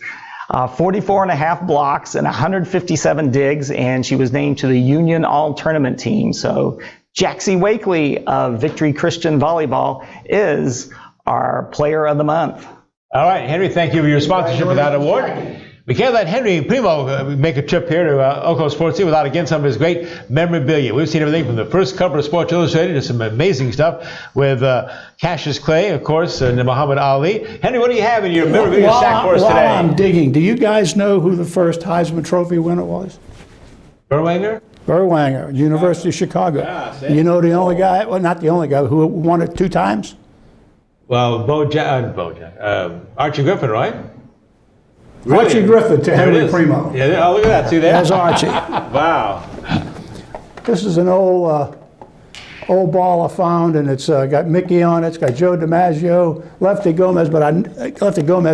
44.5 blocks, and 157 digs, and she was named to the Union All-Tournament team. So Jaxie Wakely of Victory Christian Volleyball is our player of the month. All right, Henry, thank you for your sponsorship of that award. We can't let Henry Primeaux make a trip here to Oklahoma Sportscene without, again, some of his great memorabilia. We've seen everything from the first cover of Sports Illustrated to some amazing stuff with Cassius Clay, of course, and Muhammad Ali. Henry, what do you have in your memorabilia stack for us today? While I'm digging, do you guys know who the first Heisman Trophy winner was? Berwanger? Berwanger, University of Chicago. You know the only guy, well, not the only guy, who won it 2 times? Well, Archie Griffin, right? Really? Archie Griffin to Henry Primeaux. Yeah, oh, look at that. See that? There's Archie. Wow. This is an old ball I found, and it's got Mickey on it. It's got Joe DiMaggio, Lefty Gomez,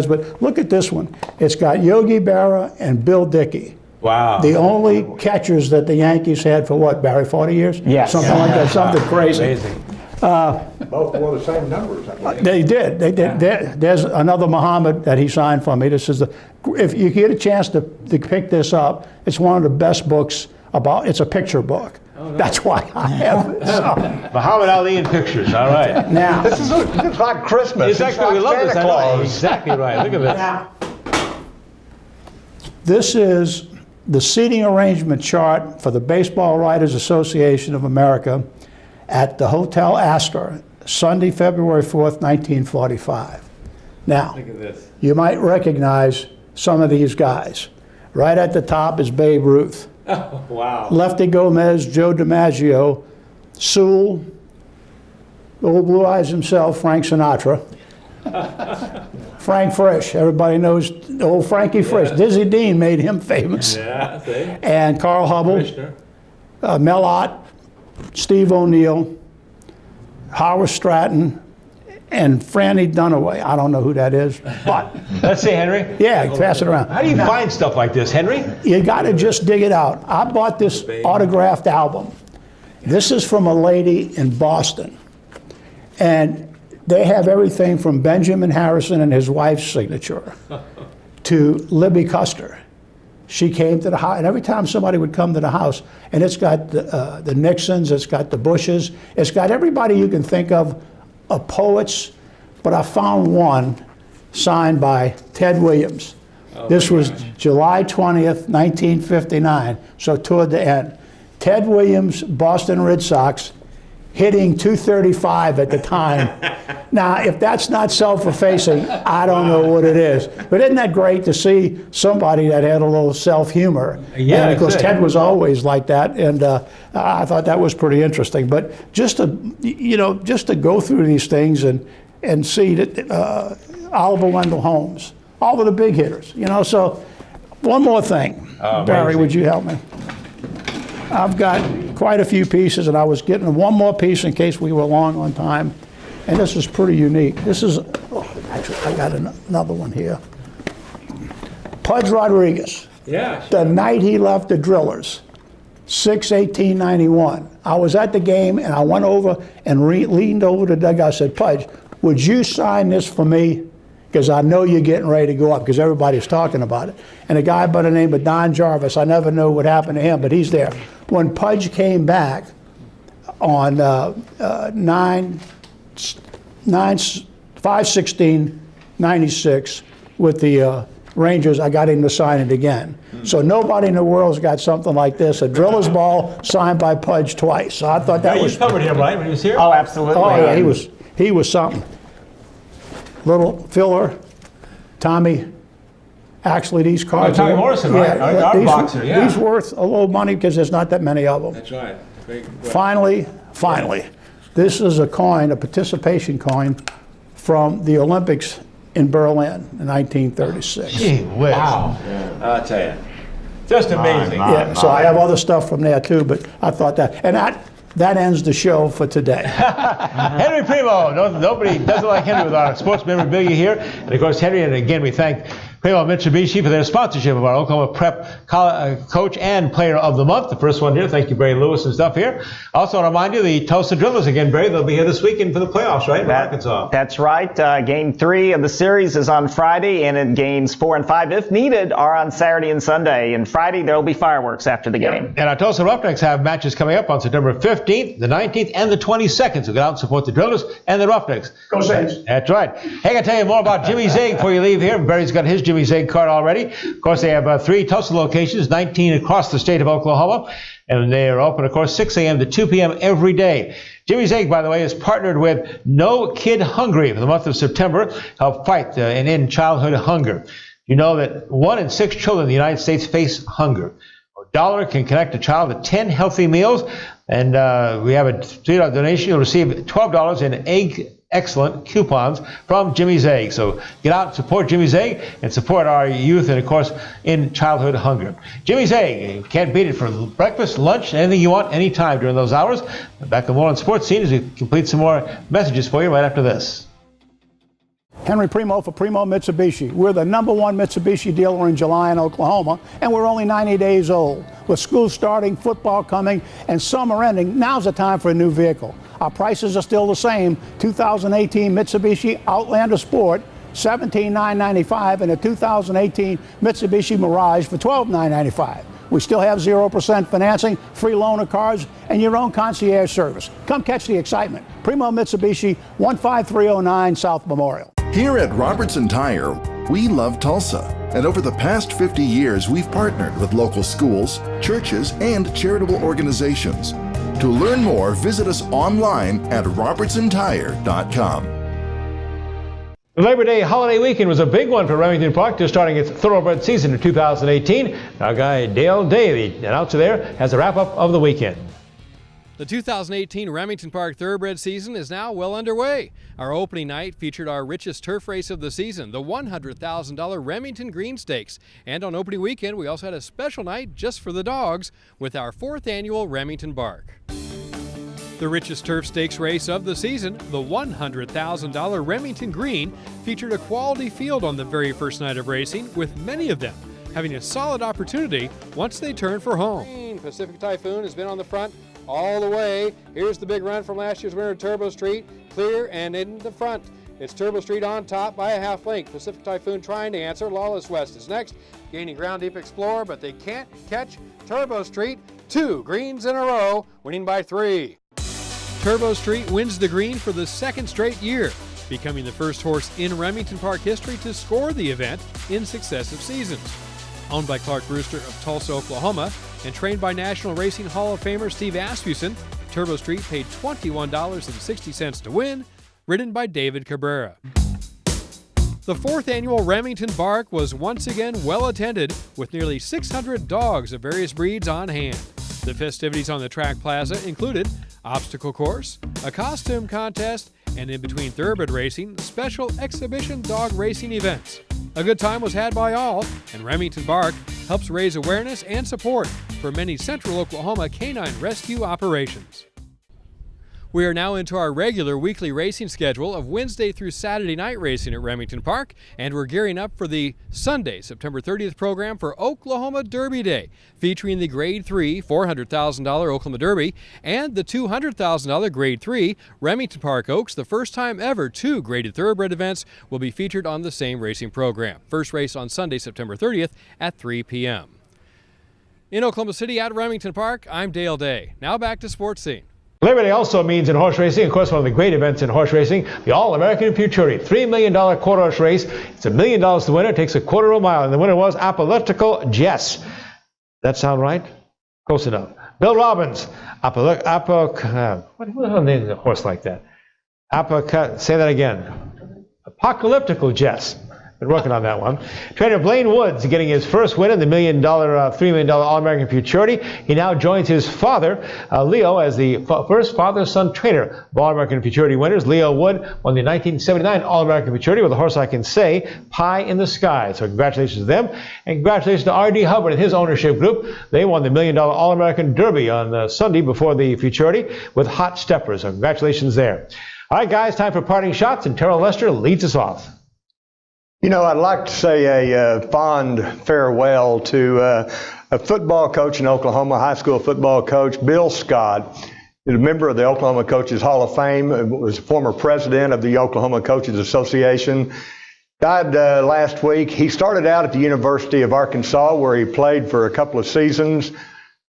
but look at this one. It's got Yogi Berra and Bill Dickey. Wow. The only catchers that the Yankees had for what, Barry, 40 years? Yes. Something like that, something crazy. Amazing. Both wore the same numbers. They did. There's another Muhammad that he signed for me. This is if you get a chance to pick this up, it's one of the best books it's a picture book. Oh, no. That's why I have it. So. Muhammad Ali in pictures. All right. Now, this is like Christmas. Exactly. We love this. I know. Exactly right. Look at this. Now, this is the seating arrangement chart for the Baseball Writers Association of America at the Hotel Astor, Sunday, February 4th, 1945. Now, look at this. You might recognize some of these guys. Right at the top is Babe Ruth. Oh, wow. Lefty Gomez, Joe DiMaggio, Sewell, old Blue Eyes himself, Frank Sinatra. Frank Frisch, everybody knows old Frankie Frisch. Dizzy Dean made him famous. Yeah, see. And Carl Hubble, Mel Ott, Steve O'Neill, Howard Stratton, and Franny Dunaway. I don't know who that is, but let's see, Henry. Yeah, pass it around. How do you find stuff like this, Henry? You got to just dig it out. I bought this autographed album. This is from a lady in Boston, and they have everything from Benjamin Harrison and his wife's signature to Libby Custer. She came to the house, and every time somebody would come to the house, and it's got the Nixons, it's got the Bushes, it's got everybody you can think of poets, but I found one signed by Ted Williams. Oh, this was July 20th, 1959, so toward the end. Ted Williams, Boston Red Sox, hitting .235 at the time. Now, if that's not self-effacing, I don't know what it is. But isn't that great to see somebody that had a little self-humor? Yeah, and of course, Ted was always like that, and I thought that was pretty interesting. But just to go through these things and see that Oliver Wendell Holmes, all of the big hitters, So, one more thing, Barry, would you help me? I've got quite a few pieces, and I was getting one more piece in case we were long on time. And this is pretty unique. This is, actually, I got another one here. Pudge Rodriguez. Yeah. The night he left the Drillers. 6/18/91. I was at the game, and I went over and leaned over the dugout. I said, Pudge, would you sign this for me? Because I know you're getting ready to go up, because everybody's talking about it. And a guy by the name of Don Jarvis, I never knew what happened to him, but he's there. When Pudge came back on 5/16/96 with the Rangers, I got him to sign it again. So nobody in the world's got something like this, a driller's ball signed by Pudge twice. So I thought that was... You covered him, right, when he was here? Oh, absolutely. Oh, yeah, he was something. Little filler, Tommy. Actually, these cards... Tommy Morrison, right? Our boxer, yeah. These worth a little money because there's not that many of them. That's right. Finally, this is a coin, a participation coin from the Olympics in Berlin in 1936. Gee whiz. Wow. I'll tell you. Just amazing. So I have other stuff from there too, but I thought that, and that ends the show for today. Henry Primeaux. Nobody doesn't like Henry with our sports memorabilia here. And of course, Henry, and again, we thank Primeaux Mitsubishi for their sponsorship of our Oklahoma Prep Coach and Player of the Month. The first one here. Thank you, Barry Lewis and stuff here. Also, I remind you, the Tulsa Drillers again, Barry, they'll be here this weekend for the playoffs, right? In Arkansas. That's right. Game 3 of the series is on Friday, and in games 4 and 5, if needed, are on Saturday and Sunday. And Friday, there will be fireworks after the game. And our Tulsa Roughnecks have matches coming up on September 15th, the 19th, and the 22nd. So get out and support the Drillers and the Roughnecks. Go Saints. That's right. Hey, I tell you more about Jimmy Zaig before you leave here. Barry's got his Jimmy Zaig card already. Of course, they have 3 Tulsa locations, 19 across the state of Oklahoma, and they are open, of course, 6 a.m. to 2 p.m. every day. Jimmy Zaig, by the way, is partnered with No Kid Hungry for the month of September to help fight and end childhood hunger. You know that 1 in 6 children in the United States face hunger. $1 can connect a child to 10 healthy meals, and we have a $3 donation. You'll receive $12 in Egg Excellent coupons from Jimmy Zaig. So get out and support Jimmy Zaig and support our youth and, of course, in childhood hunger. Jimmy Zaig, you can't beat it for breakfast, lunch, anything you want, anytime during those hours. Back to more on Sports Scene as we complete some more messages for you right after this. Henry Primeaux for Primeaux Mitsubishi. We're the #1 Mitsubishi dealer in July in Oklahoma, and we're only 90 days old. With school starting, football coming, and summer ending, now's the time for a new vehicle. Our prices are still the same. 2018 Mitsubishi Outlander Sport, $17,995, and a 2018 Mitsubishi Mirage for $12,995. We still have 0% financing, free loaner cars, and your own concierge service. Come catch the excitement. Primeaux Mitsubishi, 15309 South Memorial. Here at Robertson Tire, we love Tulsa. And over the past 50 years, we've partnered with local schools, churches, and charitable organizations. To learn more, visit us online at robertsontire.com. The Labor Day holiday weekend was a big one for Remington Park, just starting its thoroughbred season in 2018. Our guy Dale Day, the announcer there, has a wrap-up of the weekend. The 2018 Remington Park Thoroughbred season is now well underway. Our opening night featured our richest turf race of the season, the $100,000 Remington Green Stakes. And on opening weekend, we also had a special night just for the dogs with our 4th annual Remington Bark. The richest turf stakes race of the season, the $100,000 Remington Green, featured a quality field on the very first night of racing, with many of them having a solid opportunity once they turn for home. Pacific Typhoon has been on the front all the way. Here's the big run from last year's winner, Turbo Street, clear and in the front. It's Turbo Street on top by a half length. Pacific Typhoon trying to answer. Lawless West is next, gaining ground Deep Explorer, but they can't catch Turbo Street. 2 greens in a row, winning by 3. Turbo Street wins the green for the 2nd straight year, becoming the first horse in Remington Park history to score the event in successive seasons. Owned by Clark Brewster of Tulsa, Oklahoma, and trained by National Racing Hall of Famer Steve Asmussen, Turbo Street paid $21.60 to win, ridden by David Cabrera. The 4th annual Remington Bark was once again well attended, with nearly 600 dogs of various breeds on hand. The festivities on the track plaza included obstacle course, a costume contest, and in between thoroughbred racing, special exhibition dog racing events. A good time was had by all, and Remington Bark helps raise awareness and support for many central Oklahoma canine rescue operations. We are now into our regular weekly racing schedule of Wednesday through Saturday night racing at Remington Park, and we're gearing up for the Sunday, September 30th program for Oklahoma Derby Day, featuring the Grade 3 $400,000 Oklahoma Derby and the $200,000 Grade 3 Remington Park Oaks. The first time ever 2 graded thoroughbred events will be featured on the same racing program. First race on Sunday, September 30th at 3 p.m. In Oklahoma City at Remington Park, I'm Dale Day. Now back to Sports Scene. Labor Day also means in horse racing, of course, one of the great events in horse racing, the All-American Futurity, $3 million quarter horse race. It's $1 million to win. It takes a quarter of a mile, and the winner was Apocalyptical Jess. That sound right? Close enough. Bill Robbins, what the name of a horse like that? Say that again. Apocalyptical Jess. Been working on that one. Trainer Blaine Woods getting his first win in the $3 million All-American Futurity. He now joins his father, Leo, as the first father-son trainer of All-American Futurity winners. Leo Wood won the 1979 All-American Futurity with a horse I can say, Pie in the Sky. So congratulations to them. And congratulations to R.D. Hubbard and his ownership group. They won the $1 million All-American Derby on Sunday before the Futurity with Hot Steppers. So congratulations there. All right, guys, time for parting shots, and Terrell Lester leads us off. You know, I'd like to say a fond farewell to a football coach in Oklahoma, high school football coach, Bill Scott. He's a member of the Oklahoma Coaches Hall of Fame, was former president of the Oklahoma Coaches Association. Died last week. He started out at the University of Arkansas, where he played for a couple of seasons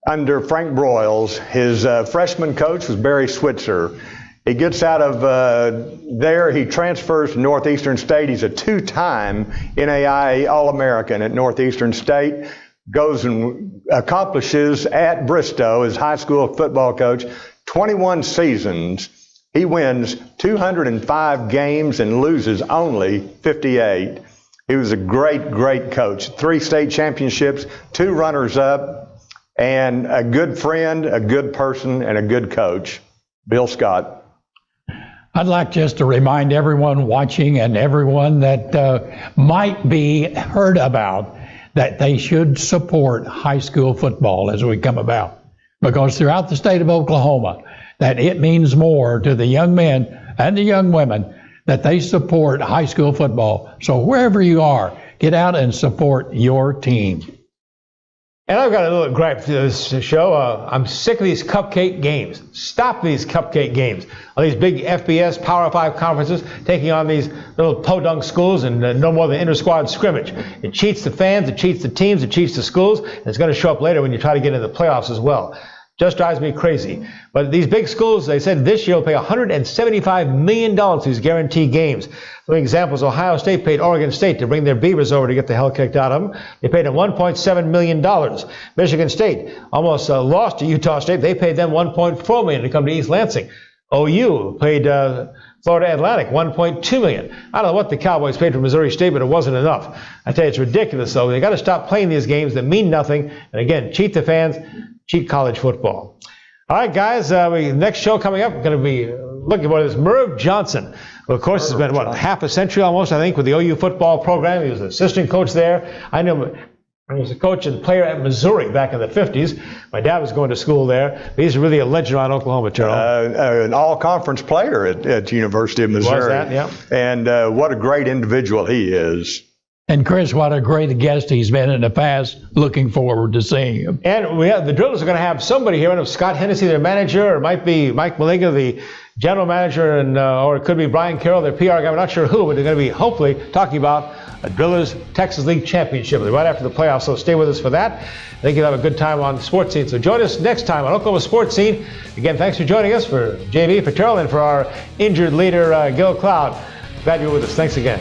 under Frank Broyles. His freshman coach was Barry Switzer. He gets out of there, he transfers to Northeastern State. He's a 2-time NAIA All-American at Northeastern State. Goes and accomplishes at Bristow as high school football coach 21 seasons. He wins 205 games and loses only 58. He was a great, great coach. 3 state championships, 2 runners-up, and a good friend, a good person, and a good coach. Bill Scott. I'd like just to remind everyone watching and everyone that might be heard about that they should support high school football as we come about. Because throughout the state of Oklahoma, that it means more to the young men and the young women that they support high school football. So wherever you are, get out and support your team. And I've got a little gripe to this show. I'm sick of these cupcake games. Stop these cupcake games. All these big FBS Power 5 conferences taking on these little podunk schools and no more than inter-squad scrimmage. It cheats the fans, it cheats the teams, it cheats the schools, and it's going to show up later when you try to get into the playoffs as well. Just drives me crazy. But these big schools, they said this year will pay $175 million to these guaranteed games. Some examples, Ohio State paid Oregon State to bring their Beavers over to get the hell kicked out of them. They paid them $1.7 million. Michigan State almost lost to Utah State. They paid them $1.4 million to come to East Lansing. OU paid Florida Atlantic $1.2 million. I don't know what the Cowboys paid for Missouri State, but it wasn't enough. I tell you, it's ridiculous, though. They got to stop playing these games that mean nothing. And again, cheat the fans, cheat college football. All right, guys, next show coming up, we're going to be looking for this Merv Johnson. Well, of course, it's been, half a century almost, I think, with the OU football program. He was an assistant coach there. I knew him. He was a coach and player at Missouri back in the 50s. My dad was going to school there. He's really a legend around Oklahoma, Terrell. An all-conference player at University of Missouri. Was that, yeah. And what a great individual he is. And Chris, what a great guest he's been in the past. Looking forward to seeing him. And the Drillers are going to have somebody here. I don't know if Scott Hennessy, their manager, or it might be Mike Malinga, the general manager, and or it could be Brian Carroll, their PR guy. I'm not sure who, but they're going to be hopefully talking about a Drillers Texas League Championship right after the playoffs. So stay with us for that. I think you'll have a good time on Sports Scene. So join us next time on Oklahoma Sports Scene. Again, thanks for joining us, for JB, for Terrell, and for our injured leader, Gil Cloud. Glad you're with us. Thanks again.